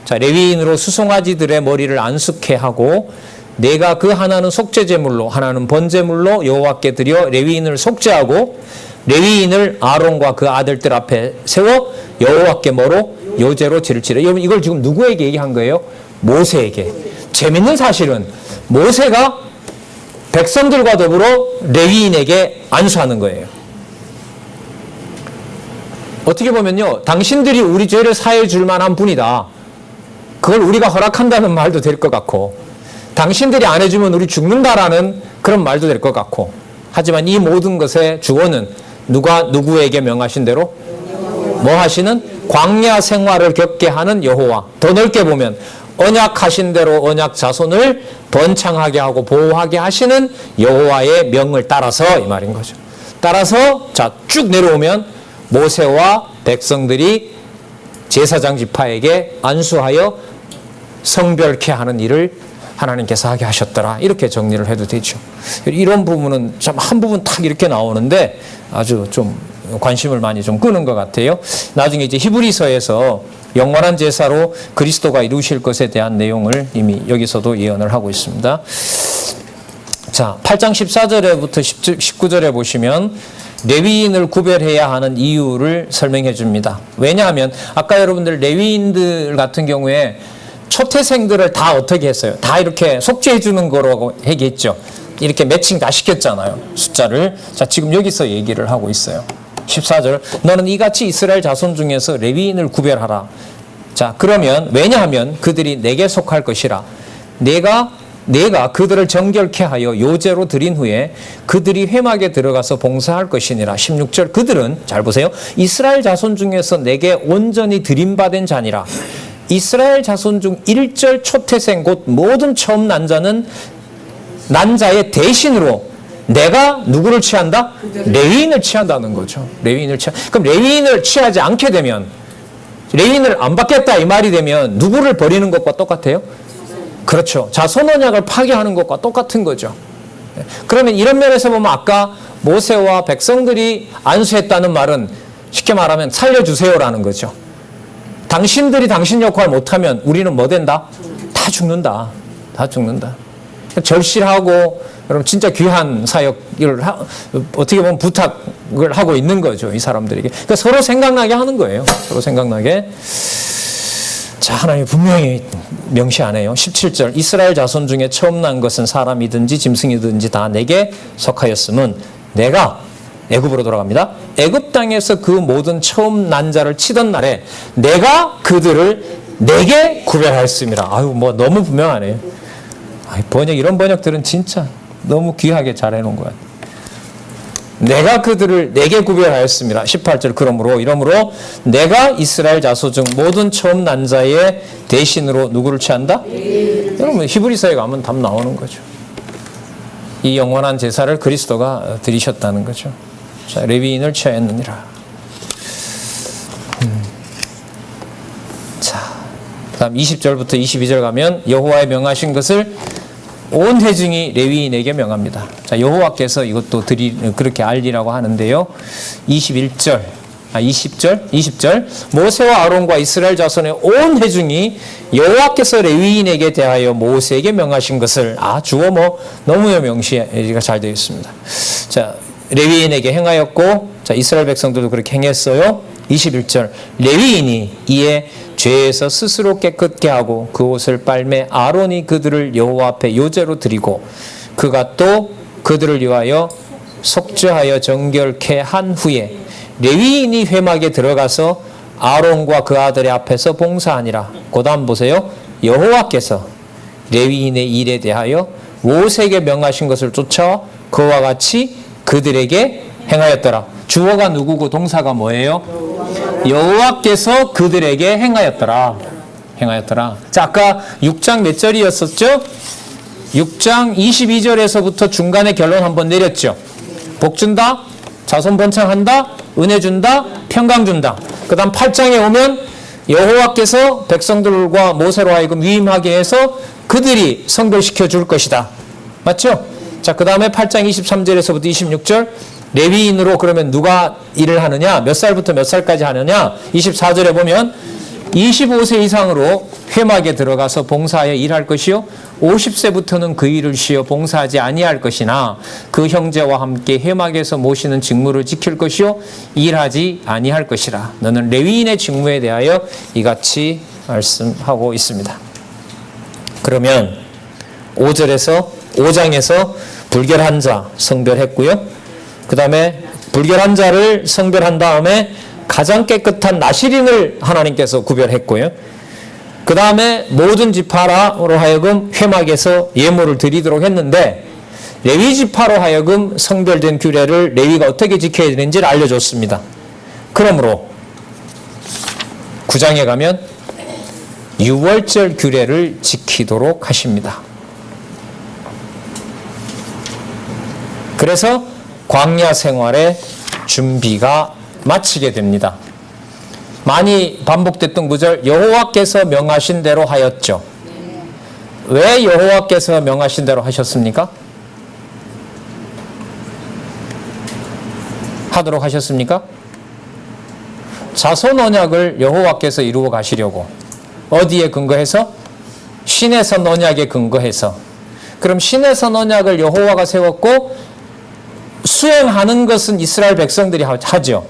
S1: 자, 레위인으로 수송아지들의 머리를 안수케 하고 내가 그 하나는 속죄제물로 하나는 번제물로 여호와께 드려 레위인을 속죄하고 레위인을 아론과 그 아들들 앞에 세워 여호와께 뭐로? 요제로 드릴지라. 여러분, 이걸 지금 누구에게 얘기한 거예요? 모세에게. 재밌는 사실은 모세가 백성들과 더불어 레위인에게 안수하는 거예요. 어떻게 보면요, 당신들이 우리 죄를 사해 줄 만한 분이다. 그걸 우리가 허락한다는 말도 될 것 같고, 당신들이 안 해주면 우리 죽는다라는 그런 말도 될 것 같고, 하지만 이 모든 것의 주어는 누구에게 명하신 대로 뭐 하시는? 광야 생활을 겪게 하는 여호와. 더 넓게 보면 언약하신 대로 언약 자손을 번창하게 하고 보호하게 하시는 여호와의 명을 따라서, 이 말인 거죠. 따라서 자, 쭉 내려오면 모세와 백성들이 제사장 지파에게 안수하여 성별케 하는 일을 하나님께서 하게 하셨더라. 이렇게 정리를 해도 되죠. 이런 부분은 참 한 부분 딱 이렇게 나오는데 아주 좀 관심을 많이 좀 끄는 것 같아요. 나중에 이제 히브리서에서 영원한 제사로 그리스도가 이루실 것에 대한 내용을 이미 여기서도 예언을 하고 있습니다. 자, 8장 14절에부터 19절에 보시면 레위인을 구별해야 하는 이유를 설명해 줍니다. 왜냐하면 아까 여러분들 레위인들 같은 경우에 초태생들을 다 어떻게 했어요? 다 이렇게 속죄해 주는 거라고 얘기했죠. 이렇게 매칭 다 시켰잖아요. 숫자를. 자, 지금 여기서 얘기를 하고 있어요. 14절. 너는 이같이 이스라엘 자손 중에서 레위인을 구별하라. 자, 그러면 왜냐하면 그들이 내게 속할 것이라. 내가 그들을 정결케 하여 요제로 드린 후에 그들이 회막에 들어가서 봉사할 것이니라. 16절. 그들은 잘 보세요. 이스라엘 자손 중에서 내게 온전히 드림받은 자니라. 이스라엘 자손 중 1절 초태생 곧 모든 처음 난 자는 난 자의 대신으로 내가 누구를 취한다? 레위인을 취한다는 거죠. 그럼 레위인을 취하지 않게 되면, 레위인을 안 받겠다 이 말이 되면 누구를 버리는 것과 똑같아요? 그렇죠. 자손 언약을 파괴하는 것과 똑같은 거죠. 그러면 이런 면에서 보면 아까 모세와 백성들이 안수했다는 말은 쉽게 말하면 살려주세요라는 거죠. 당신들이 당신 역할 못하면 우리는 뭐 된다? 다 죽는다. 다 죽는다. 절실하고 여러분 진짜 귀한 사역을 어떻게 보면 부탁을 하고 있는 거죠. 이 사람들에게. 그러니까 서로 생각나게 하는 거예요. 서로 생각나게. 자, 하나님이 분명히 명시 안 해요. 17절 이스라엘 자손 중에 처음 난 것은 사람이든지 짐승이든지 다 내게 속하였음은 내가 애굽으로 돌아갑니다. 애굽 땅에서 그 모든 처음 난 자를 치던 날에 내가 그들을 내게 구별하였음이라. 아유 뭐 너무 분명하네요. 번역 이런 번역들은 진짜 너무 귀하게 잘 해놓은 거야. 내가 그들을 내게 구별하였습니다. 18절 이러므로 내가 이스라엘 자손 중 모든 처음 난 자의 대신으로 누구를 취한다? 여러분 히브리서에 가면 답 나오는 거죠. 이 영원한 제사를 그리스도가 드리셨다는 거죠. 자, 레위인을 취하였느니라. 자, 다음 20절부터 22절 가면 여호와의 명하신 것을 온 회중이 레위인에게 명합니다. 자, 여호와께서 이것도 그렇게 알리라고 하는데요. 20절 모세와 아론과 이스라엘 자손의 온 회중이 여호와께서 레위인에게 대하여 모세에게 명하신 것을 주어 너무나 명시가 잘 되어 있습니다. 자, 레위인에게 행하였고 자, 이스라엘 백성들도 그렇게 행했어요. 21절 레위인이 이에 죄에서 스스로 깨끗게 하고 그 옷을 빨매 아론이 그들을 여호와 앞에 요제로 드리고 그가 또 그들을 위하여 속죄하여 정결케 한 후에 레위인이 회막에 들어가서 아론과 그 아들의 앞에서 봉사하니라. 그다음 보세요. 여호와께서 레위인의 일에 대하여 모세에게 명하신 것을 쫓아 그와 같이 그들에게 행하였더라. 주어가 누구고 동사가 뭐예요? 여호와께서 그들에게 행하였더라. 자, 아까 6장 몇 절이었었죠? 6장 22절에서부터 중간에 결론 한번 내렸죠. 복 준다, 자손 번창한다, 은혜 준다, 평강 준다. 그 다음 8장에 오면 여호와께서 백성들과 모세로 하여금 위임하게 해서 그들이 성별시켜 줄 것이다. 맞죠? 자, 그 다음에 8장 23절에서부터 26절 레위인으로 그러면 누가 일을 하느냐? 몇 살부터 몇 살까지 하느냐? 24절에 보면 25세 이상으로 회막에 들어가서 봉사하여 일할 것이요 50세부터는 그 일을 쉬어 봉사하지 아니할 것이나 그 형제와 함께 회막에서 모시는 직무를 지킬 것이요 일하지 아니할 것이라. 너는 레위인의 직무에 대하여 이같이 말씀하고 있습니다. 그러면 5장에서 불결한 자 성별했고요. 그 다음에 불결한 자를 성별한 다음에 가장 깨끗한 나실인을 하나님께서 구별했고요. 그 다음에 모든 지파로 하여금 회막에서 예물을 드리도록 했는데 레위 지파로 하여금 성별된 규례를 레위가 어떻게 지켜야 되는지를 알려줬습니다. 그러므로 9장에 가면 유월절 규례를 지키도록 하십니다. 그래서 광야 생활의 준비가 마치게 됩니다. 많이 반복됐던 구절 여호와께서 명하신 대로 하였죠. 왜 여호와께서 명하신 대로 하셨습니까? 하도록 하셨습니까? 자손 언약을 여호와께서 이루어 가시려고. 어디에 근거해서? 신의 선 언약에 근거해서. 그럼 신의 선 언약을 여호와가 세웠고 수행하는 것은 이스라엘 백성들이 하죠.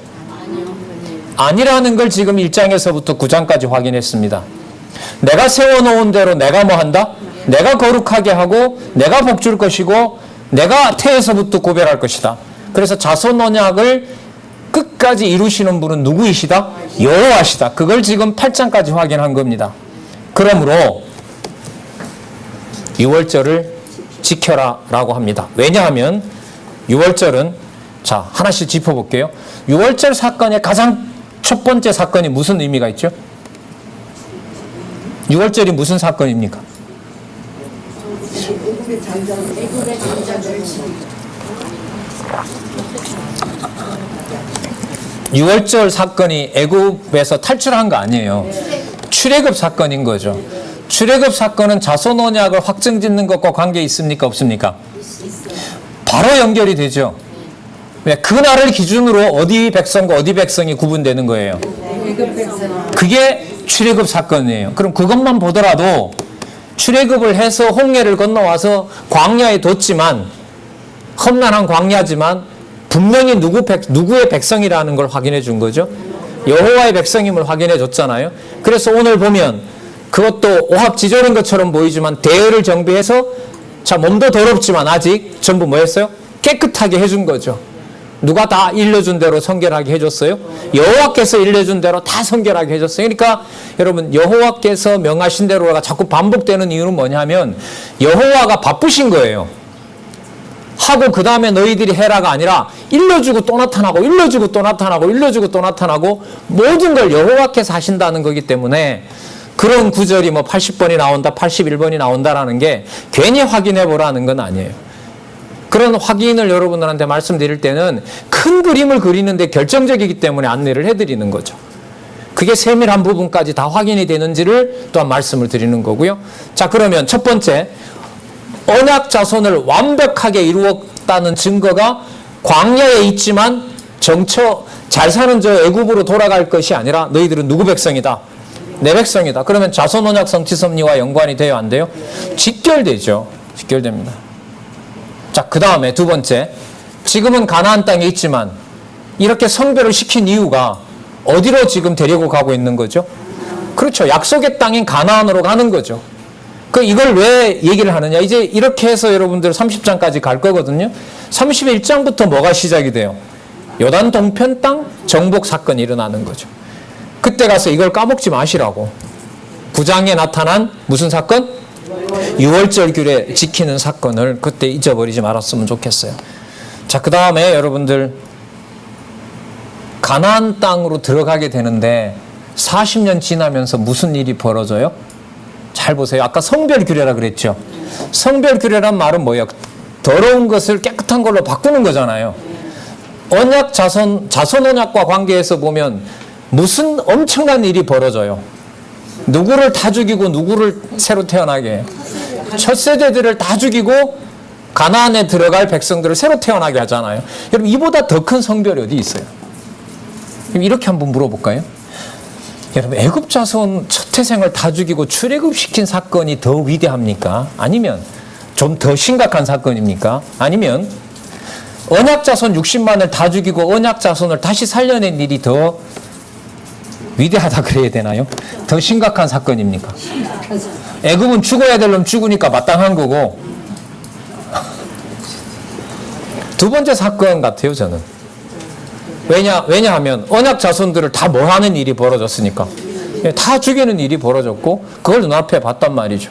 S1: 아니라는 걸 지금 1장에서부터 9장까지 확인했습니다. 내가 세워놓은 대로 내가 뭐 한다? 내가 거룩하게 하고 내가 복 줄 것이고 내가 태에서부터 구별할 것이다. 그래서 자손 언약을 끝까지 이루시는 분은 누구이시다? 여호와시다. 그걸 지금 8장까지 확인한 겁니다. 그러므로 유월절을 지켜라 라고 합니다. 왜냐하면 유월절은 자 하나씩 짚어볼게요. 유월절 사건의 가장 첫 번째 사건이 무슨 의미가 있죠? 유월절이 무슨 사건입니까? 유월절 사건이 애굽에서 탈출한 거 아니에요. 출애굽 사건인 거죠. 출애굽 사건은 자손 언약을 확정짓는 것과 관계 있습니까? 없습니까? 바로 연결이 되죠. 왜? 그날을 기준으로 어디 백성과 어디 백성이 구분되는 거예요. 그게 출애굽 사건이에요. 그럼 그것만 보더라도 출애굽을 해서 홍해를 건너와서 광야에 뒀지만, 험난한 광야지만 분명히 누구의 백성이라는 걸 확인해 준 거죠. 여호와의 백성임을 확인해 줬잖아요. 그래서 오늘 보면 그것도 오합지졸인 것처럼 보이지만 대열을 정비해서, 자, 몸도 더럽지만 아직 전부 뭐 했어요? 깨끗하게 해준 거죠. 누가 다 일러준 대로 성결하게 해줬어요? 여호와께서 일러준 대로 다 성결하게 해줬어요. 그러니까 여러분, 여호와께서 명하신 대로가 자꾸 반복되는 이유는 뭐냐면 여호와가 바쁘신 거예요. 하고 그 다음에 너희들이 해라가 아니라 일러주고 또 나타나고 일러주고 또 나타나고 일러주고 또 나타나고 모든 걸 여호와께서 하신다는 거기 때문에 그런 구절이 뭐 80번이 나온다, 81번이 나온다라는 게 괜히 확인해 보라는 건 아니에요. 그런 확인을 여러분들한테 말씀드릴 때는 큰 그림을 그리는데 결정적이기 때문에 안내를 해드리는 거죠. 그게 세밀한 부분까지 다 확인이 되는지를 또한 말씀을 드리는 거고요. 자, 그러면 첫 번째, 언약 자손을 완벽하게 이루었다는 증거가 광야에 있지만 정처 잘 사는 저 애굽으로 돌아갈 것이 아니라 너희들은 누구 백성이다? 내 백성이다. 그러면 자손 언약 성취 섭리와 연관이 돼요, 안 돼요? 직결되죠. 직결됩니다. 자, 그 다음에 두 번째, 지금은 가나안 땅에 있지만 이렇게 성별을 시킨 이유가 어디로 지금 데리고 가고 있는 거죠? 그렇죠. 약속의 땅인 가나안으로 가는 거죠. 이걸 왜 얘기를 하느냐? 이제 이렇게 해서 여러분들 30장까지 갈 거거든요. 31장부터 뭐가 시작이 돼요? 요단 동편 땅 정복 사건이 일어나는 거죠. 그때 가서 이걸 까먹지 마시라고. 9장에 나타난 무슨 사건? 6월절 규례 지키는 사건을 그때 잊어버리지 말았으면 좋겠어요. 자, 그 다음에 여러분들 가나안 땅으로 들어가게 되는데 40년 지나면서 무슨 일이 벌어져요? 잘 보세요. 아까 성별 규례라 그랬죠. 성별 규례란 말은 뭐예요? 더러운 것을 깨끗한 걸로 바꾸는 거잖아요. 언약 자손 언약과 관계에서 보면 무슨 엄청난 일이 벌어져요. 누구를 다 죽이고 누구를 새로 태어나게 해요. 첫 세대들을 다 죽이고 가나안에 들어갈 백성들을 새로 태어나게 하잖아요. 여러분, 이보다 더 큰 성별이 어디 있어요? 이렇게 한번 물어볼까요? 여러분, 애굽 자손 첫 태생을 다 죽이고 출애굽시킨 사건이 더 위대합니까? 아니면 좀 더 심각한 사건입니까? 아니면 언약 자손 60만을 다 죽이고 언약 자손을 다시 살려낸 일이 더 위대하다 그래야 되나요? 더 심각한 사건입니까? 애굽은 죽어야 될 놈 죽으니까 마땅한 거고, 두 번째 사건 같아요, 저는. 왜냐하면 언약 자손들을 다 뭐 하는 일이 벌어졌으니까. 다 죽이는 일이 벌어졌고 그걸 눈앞에 봤단 말이죠.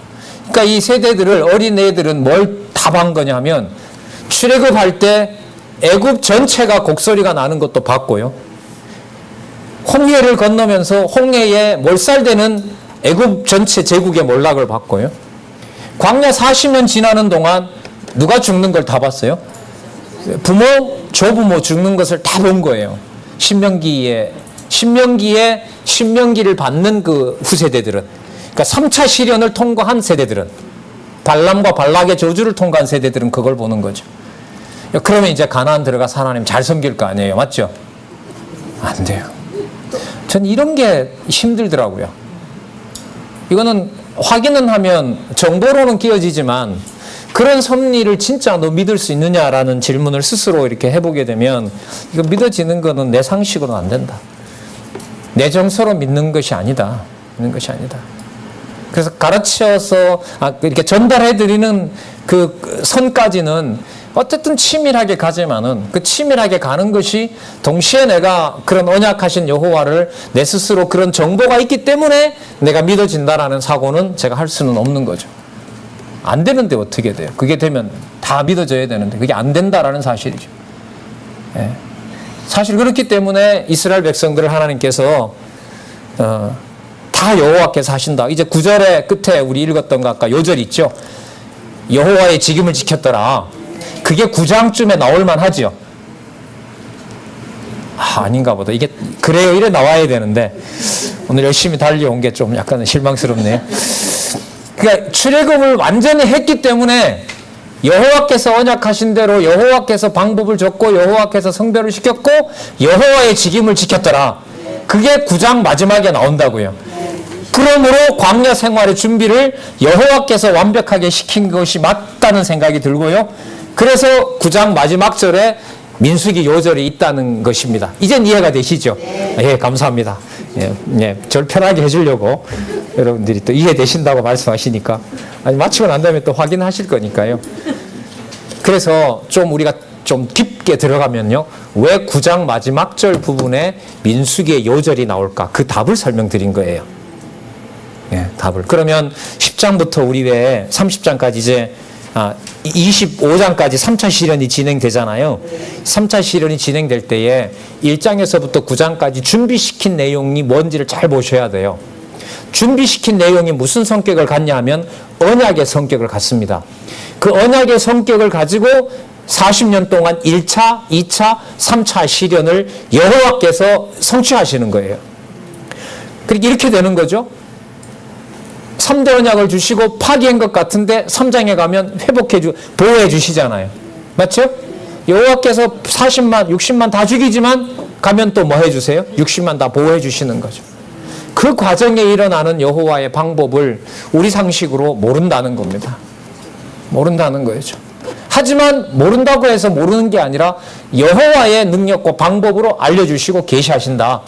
S1: 그러니까 이 세대들을, 어린 애들은 뭘 답한 거냐 하면 출애굽할 때 애굽 전체가 곡소리가 나는 것도 봤고요. 홍해를 건너면서 홍해에 몰살되는 애굽 전체 제국의 몰락을 봤고요. 광야 40년 지나는 동안 누가 죽는 걸 다 봤어요? 부모, 조부모 죽는 것을 다 본 거예요. 신명기를 받는 그 후세대들은. 그러니까 3차 시련을 통과한 세대들은, 발람과 발락의 저주를 통과한 세대들은 그걸 보는 거죠. 그러면 이제 가나안 들어가서 하나님 잘 섬길 거 아니에요. 맞죠? 안 돼요. 전 이런 게 힘들더라고요. 이거는 확인은 하면 정보로는 끼어지지만 그런 섭리를 진짜 너 믿을 수 있느냐라는 질문을 스스로 이렇게 해보게 되면 이거 믿어지는 거는 내 상식으로는 안 된다. 내 정서로 믿는 것이 아니다. 믿는 것이 아니다. 그래서 가르쳐서 이렇게 전달해드리는 그 선까지는 어쨌든 치밀하게 가지만은 그 치밀하게 가는 것이 동시에 내가 그런 언약하신 여호와를 내 스스로 그런 정보가 있기 때문에 내가 믿어진다라는 사고는 제가 할 수는 없는 거죠. 안 되는데 어떻게 돼요? 그게 되면 다 믿어져야 되는데 그게 안 된다라는 사실이죠. 예. 사실 그렇기 때문에 이스라엘 백성들을 하나님께서 다 여호와께서 하신다. 이제 9절의 끝에 우리 읽었던 거 아까 요절 있죠. 여호와의 직임을 지켰더라. 그게 9장쯤에 나올만 하죠. 아닌가 보다. 이게 그래요. 이래 나와야 되는데 오늘 열심히 달려온 게 좀 약간 실망스럽네요. 그러니까 출애굽을 완전히 했기 때문에 여호와께서 언약하신 대로 여호와께서 방법을 줬고 여호와께서 성별을 시켰고 여호와의 직임을 지켰더라. 그게 9장 마지막에 나온다고요. 그러므로 광야 생활의 준비를 여호와께서 완벽하게 시킨 것이 맞다는 생각이 들고요. 그래서 9장 마지막 절에 민수기 요절이 있다는 것입니다. 이젠 이해가 되시죠? 예, 감사합니다. 예, 절 편하게 해주려고 여러분들이 또 이해되신다고 말씀하시니까 아니 마치고 난 다음에 또 확인하실 거니까요. 그래서 좀 우리가 좀 깊게 들어가면요. 왜 9장 마지막 절 부분에 민수기의 요절이 나올까? 그 답을 설명드린 거예요. 예, 답을. 그러면 10장부터 우리 왜 30장까지 이제 25장까지 3차 시련이 진행되잖아요. 3차 시련이 진행될 때에 1장에서부터 9장까지 준비시킨 내용이 뭔지를 잘 보셔야 돼요. 준비시킨 내용이 무슨 성격을 갖냐 하면 언약의 성격을 갖습니다. 그 언약의 성격을 가지고 40년 동안 1차, 2차, 3차 시련을 여호와께서 성취하시는 거예요. 그렇게 이렇게 되는 거죠. 3대 언약을 주시고 파기한 것 같은데 3장에 가면 보호해 주시잖아요. 맞죠? 여호와께서 40만, 60만 다 죽이지만 가면 또 뭐 해주세요? 60만 다 보호해 주시는 거죠. 그 과정에 일어나는 여호와의 방법을 우리 상식으로 모른다는 겁니다. 모른다는 거죠. 하지만 모른다고 해서 모르는 게 아니라 여호와의 능력과 방법으로 알려주시고 계시하신다.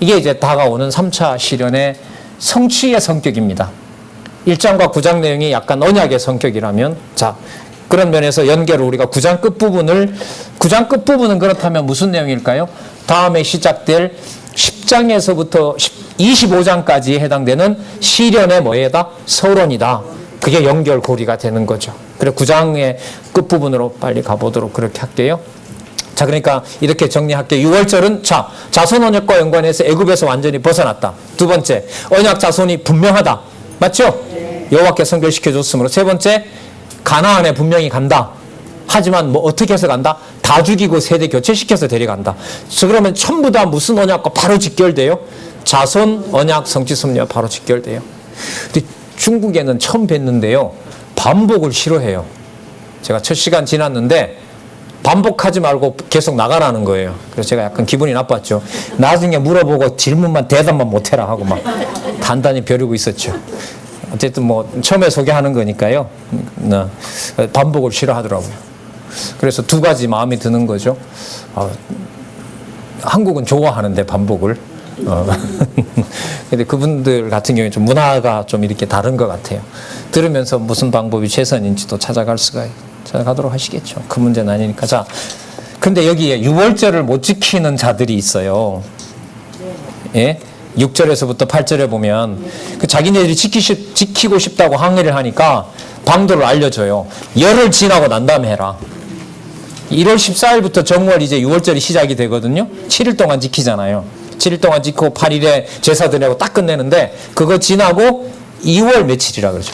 S1: 이게 이제 다가오는 3차 시련의 성취의 성격입니다. 1장과 9장 내용이 약간 언약의 성격이라면 자 그런 면에서 연결을 우리가 9장 끝부분은 그렇다면 무슨 내용일까요? 다음에 시작될 10장에서부터 25장까지에 해당되는 시련의 뭐에다? 서론이다. 그게 연결고리가 되는 거죠. 그래 9장의 끝부분으로 빨리 가보도록 그렇게 할게요. 자, 그러니까 이렇게 정리할게요. 6월절은 자손 언약과 연관해서 애굽에서 완전히 벗어났다. 두 번째, 언약 자손이 분명하다. 맞죠? 여호와께 성결시켜 줬으므로. 세 번째, 가나안에 분명히 간다. 하지만 뭐 어떻게 해서 간다? 다 죽이고 세대 교체시켜서 데려간다. 그러면 전부 다 무슨 언약과 바로 직결돼요? 자손 언약 성취 섭리와 바로 직결돼요. 근데 중국에는 처음 뵀는데요. 반복을 싫어해요. 제가 첫 시간 지났는데 반복하지 말고 계속 나가라는 거예요. 그래서 제가 약간 기분이 나빴죠. 나중에 물어보고 질문만 대답만 못해라 하고 막 단단히 벼르고 있었죠. 어쨌든 뭐 처음에 소개하는 거니까요. 반복을 싫어하더라고요. 그래서 두 가지 마음이 드는 거죠. 한국은 좋아하는데 반복을. 근데 그분들 같은 경우에 좀 문화가 좀 이렇게 다른 것 같아요. 들으면서 무슨 방법이 최선인지도 찾아가도록 하시겠죠. 그 문제는 아니니까. 자, 근데 여기에 유월절을 못 지키는 자들이 있어요. 예? 6절에서부터 8절에 보면 그 자기네들이 지키고 싶다고 항의를 하니까 방도를 알려줘요. 열흘 지나고 난 다음에 해라. 1월 14일부터 정월 이제 6월절이 시작이 되거든요. 7일 동안 지키잖아요. 7일 동안 지키고 8일에 제사 드리고 딱 끝내는데 그거 지나고 2월 며칠이라 그러죠.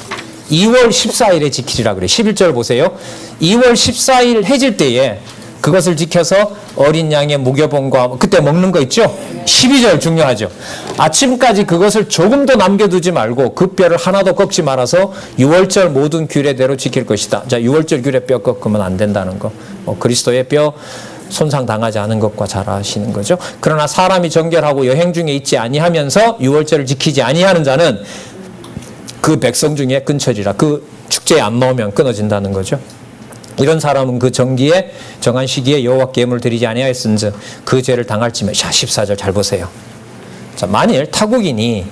S1: 2월 14일에 지키리라 그래요. 11절 보세요. 2월 14일 해질 때에 그것을 지켜서 어린 양의 무교봉과 그때 먹는 거 있죠? 12절 중요하죠. 아침까지 그것을 조금도 남겨두지 말고 그 뼈를 하나도 꺾지 말아서 6월절 모든 규례대로 지킬 것이다. 자, 6월절 규례 뼈 꺾으면 안 된다는 거. 그리스도의 뼈 손상당하지 않은 것과 잘 아시는 거죠. 그러나 사람이 정결하고 여행 중에 있지 아니하면서 6월절을 지키지 아니하는 자는 그 백성 중에 끊쳐지라. 그 축제에 안 나오면 끊어진다는 거죠. 이런 사람은 그 정기에 정한 시기에 여호와께 예물을 드리지 아니하였은즉 그 죄를 당할지며. 자, 14절 잘 보세요. 자, 만일 타국인이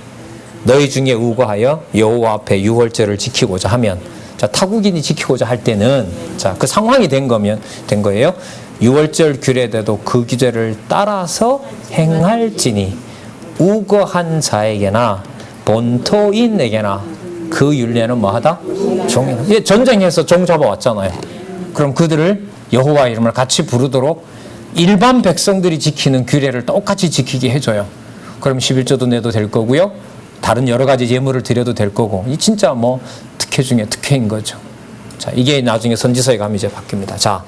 S1: 너희 중에 우거하여 여호와 앞에 유월절을 지키고자 하면, 자, 타국인이 지키고자 할 때는 자, 그 상황이 된 거예요. 유월절 규례대도 그 규제를 따라서 행할지니 우거한 자에게나 본토인에게나 그 율례는 뭐하다? 종이다. 전쟁에서 종 잡아왔잖아요. 그럼 그들을 여호와 이름을 같이 부르도록 일반 백성들이 지키는 규례를 똑같이 지키게 해줘요. 그럼 11조도 내도 될 거고요. 다른 여러 가지 예물을 드려도 될 거고. 이 진짜 뭐 특혜 중에 특혜인 거죠. 자, 이게 나중에 선지서에 가면 이제 바뀝니다. 자,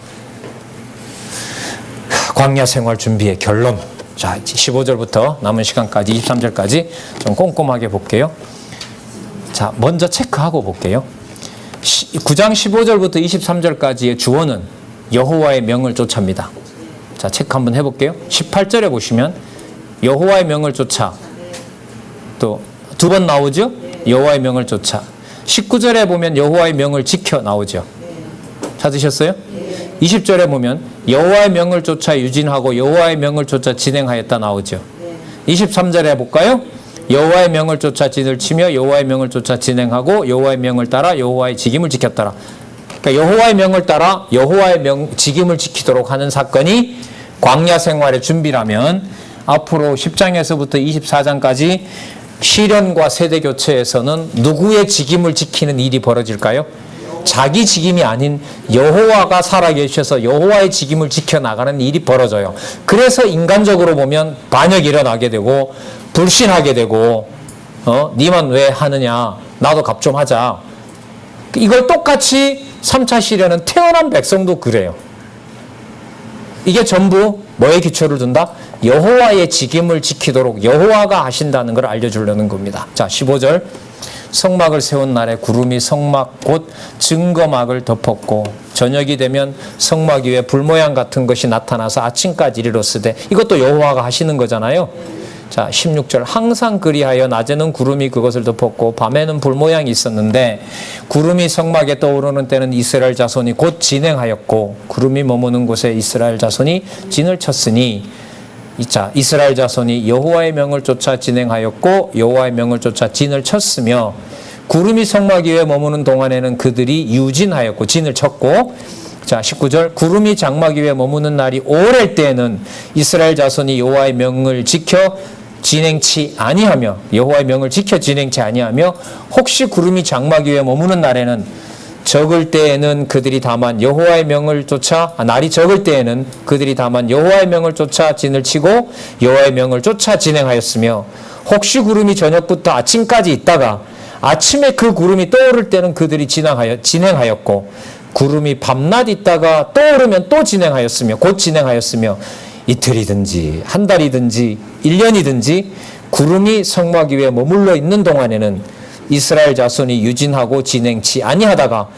S1: 광야 생활 준비의 결론. 자, 15절부터 남은 시간까지 23절까지 좀 꼼꼼하게 볼게요. 자, 먼저 체크하고 볼게요. 9장 15절부터 23절까지의 주어는 여호와의 명을 쫓아입니다. 자, 체크 한번 해볼게요. 18절에 보시면 여호와의 명을 쫓아, 또 두 번 나오죠? 여호와의 명을 쫓아. 19절에 보면 여호와의 명을 지켜 나오죠. 찾으셨어요? 20절에 보면 여호와의 명을 쫓아 유진하고 여호와의 명을 쫓아 진행하였다 나오죠. 23절에 볼까요? 여호와의 명을 쫓아 진을 치며 여호와의 명을 쫓아 진행하고 여호와의 명을 따라 여호와의 직임을 지켰더라. 그러니까 여호와의 명을 따라 여호와의 직임을 지키도록 하는 사건이 광야 생활의 준비라면 앞으로 10장에서부터 24장까지 시련과 세대 교체에서는 누구의 직임을 지키는 일이 벌어질까요? 자기 직임이 아닌 여호와가 살아계셔서 여호와의 직임을 지켜나가는 일이 벌어져요. 그래서 인간적으로 보면 반역이 일어나게 되고 불신하게 되고 니만 왜 하느냐, 나도 값 좀 하자. 이걸 똑같이 3차 시련은 태어난 백성도 그래요. 이게 전부 뭐에 기초를 둔다? 여호와의 직임을 지키도록 여호와가 하신다는 걸 알려주려는 겁니다. 자, 15절. 성막을 세운 날에 구름이 성막 곧 증거막을 덮었고 저녁이 되면 성막 위에 불 모양 같은 것이 나타나서 아침까지 이르렀으되, 이것도 여호와가 하시는 거잖아요. 자, 16절. 항상 그리하여 낮에는 구름이 그것을 덮었고 밤에는 불 모양이 있었는데 구름이 성막에 떠오르는 때는 이스라엘 자손이 곧 진행하였고 구름이 머무는 곳에 이스라엘 자손이 진을 쳤으니, 자, 이스라엘 자손이 여호와의 명을 쫓아 진행하였고 여호와의 명을 쫓아 진을 쳤으며 구름이 성막 위에 머무는 동안에는 그들이 유진하였고 진을 쳤고, 자, 19절. 구름이 장막 위에 머무는 날이 오랠 때에는 이스라엘 자손이 여호와의 명을 지켜 진행치 아니하며 여호와의 명을 지켜 진행치 아니하며 혹시 구름이 장막 위에 머무는 날에는 적을 때에는 그들이 다만 여호와의 명을 쫓아, 날이 적을 때에는 그들이 다만 여호와의 명을 쫓아 진을 치고 여호와의 명을 쫓아 진행하였으며 혹시 구름이 저녁부터 아침까지 있다가 아침에 그 구름이 떠오를 때는 그들이 진행하였고 구름이 밤낮 있다가 떠오르면 또 진행하였으며 곧 진행하였으며 이틀이든지 한 달이든지 1년이든지 구름이 성막 위에 머물러 있는 동안에는 이스라엘 자손이 유진하고 진행치 아니하다가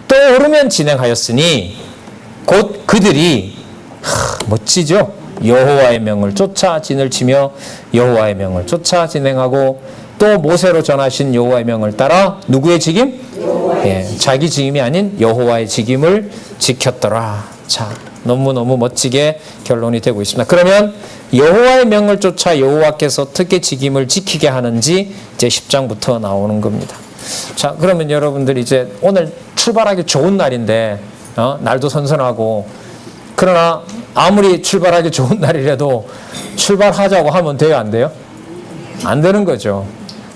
S1: 떠오르면 진행하였으니 곧 그들이, 멋지죠? 여호와의 명을 쫓아 진을 치며 여호와의 명을 쫓아 진행하고 또 모세로 전하신 여호와의 명을 따라 누구의 직임? 자기 직임이 아닌 여호와의 직임을 지켰더라. 자, 너무너무 멋지게 결론이 되고 있습니다. 그러면 여호와의 명을 쫓아 여호와께서 어떻게 직임을 지키게 하는지 이제 10장부터 나오는 겁니다. 자, 그러면 여러분들 이제 오늘 출발하기 좋은 날인데 날도 선선하고, 그러나 아무리 출발하기 좋은 날이라도 출발하자고 하면 돼요, 안 돼요? 안 되는 거죠.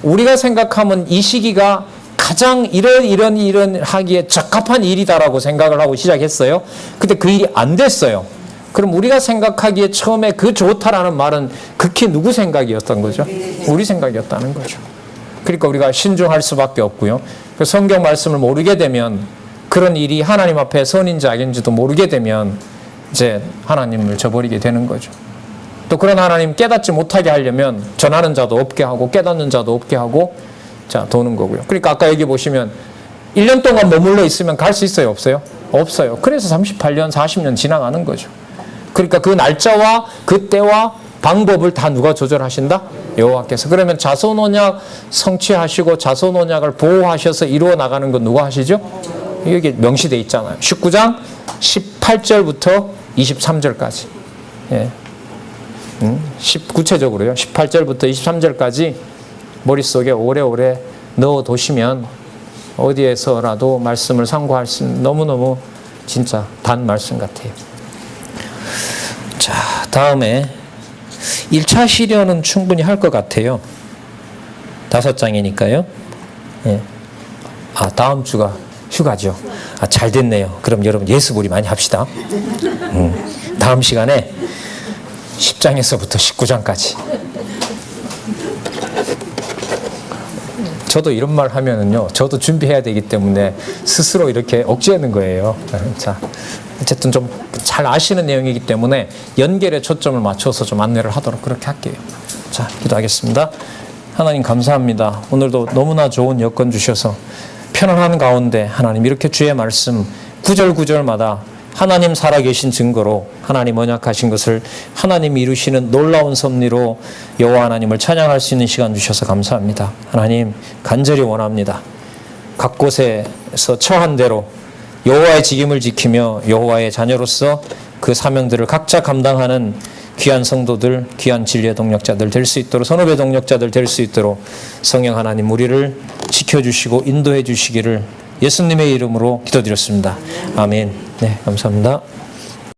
S1: 우리가 생각하면 이 시기가 가장 이런 하기에 적합한 일이다라고 생각을 하고 시작했어요. 근데 그 일이 안 됐어요. 그럼 우리가 생각하기에 처음에 그 좋다라는 말은 극히 누구 생각이었던 거죠? 우리 생각이었다는 거죠. 그러니까 우리가 신중할 수밖에 없고요. 그 성경 말씀을 모르게 되면, 그런 일이 하나님 앞에 선인지 악인지도 모르게 되면 이제 하나님을 저버리게 되는 거죠. 또 그런 하나님 깨닫지 못하게 하려면 전하는 자도 없게 하고 깨닫는 자도 없게 하고, 자, 도는 거고요. 그러니까 아까 여기 보시면 1년 동안 머물러 있으면 갈 수 있어요, 없어요? 없어요. 그래서 38년, 40년 지나가는 거죠. 그러니까 그 날짜와 그 때와 방법을 다 누가 조절하신다? 여호와께서. 그러면 자손 언약 성취하시고 자손 언약을 보호하셔서 이루어 나가는 건 누가 하시죠? 여기 명시되어 있잖아요. 19장 18절부터 23절까지. 예. 구체적으로요. 18절부터 23절까지 머릿속에 오래오래 넣어두시면 어디에서라도 말씀을 상고할 수 있는 너무너무 진짜 단 말씀 같아요. 자, 다음에 1차 시련은 충분히 할 것 같아요. 5장이니까요. 예. 다음 주가 휴가죠. 잘 됐네요. 그럼 여러분 예수부리 많이 합시다. 다음 시간에 10장에서부터 19장까지. 저도 이런 말 하면은요, 저도 준비해야 되기 때문에 스스로 이렇게 억제하는 거예요. 자, 어쨌든 좀 잘 아시는 내용이기 때문에 연결에 초점을 맞춰서 좀 안내를 하도록 그렇게 할게요. 자, 기도하겠습니다. 하나님 감사합니다. 오늘도 너무나 좋은 여건 주셔서 편안한 가운데 하나님 이렇게 주의 말씀 구절구절마다 하나님 살아계신 증거로 하나님 언약하신 것을 하나님이 이루시는 놀라운 섭리로 여호와 하나님을 찬양할 수 있는 시간 주셔서 감사합니다. 하나님 간절히 원합니다. 각 곳에서 처한 대로 여호와의 직임을 지키며 여호와의 자녀로서 그 사명들을 각자 감당하는 귀한 성도들, 귀한 진리의 동력자들 될 수 있도록, 선업의 동력자들 될 수 있도록 성령 하나님 우리를 지켜주시고 인도해 주시기를 예수님의 이름으로 기도드렸습니다. 아멘. 네, 감사합니다.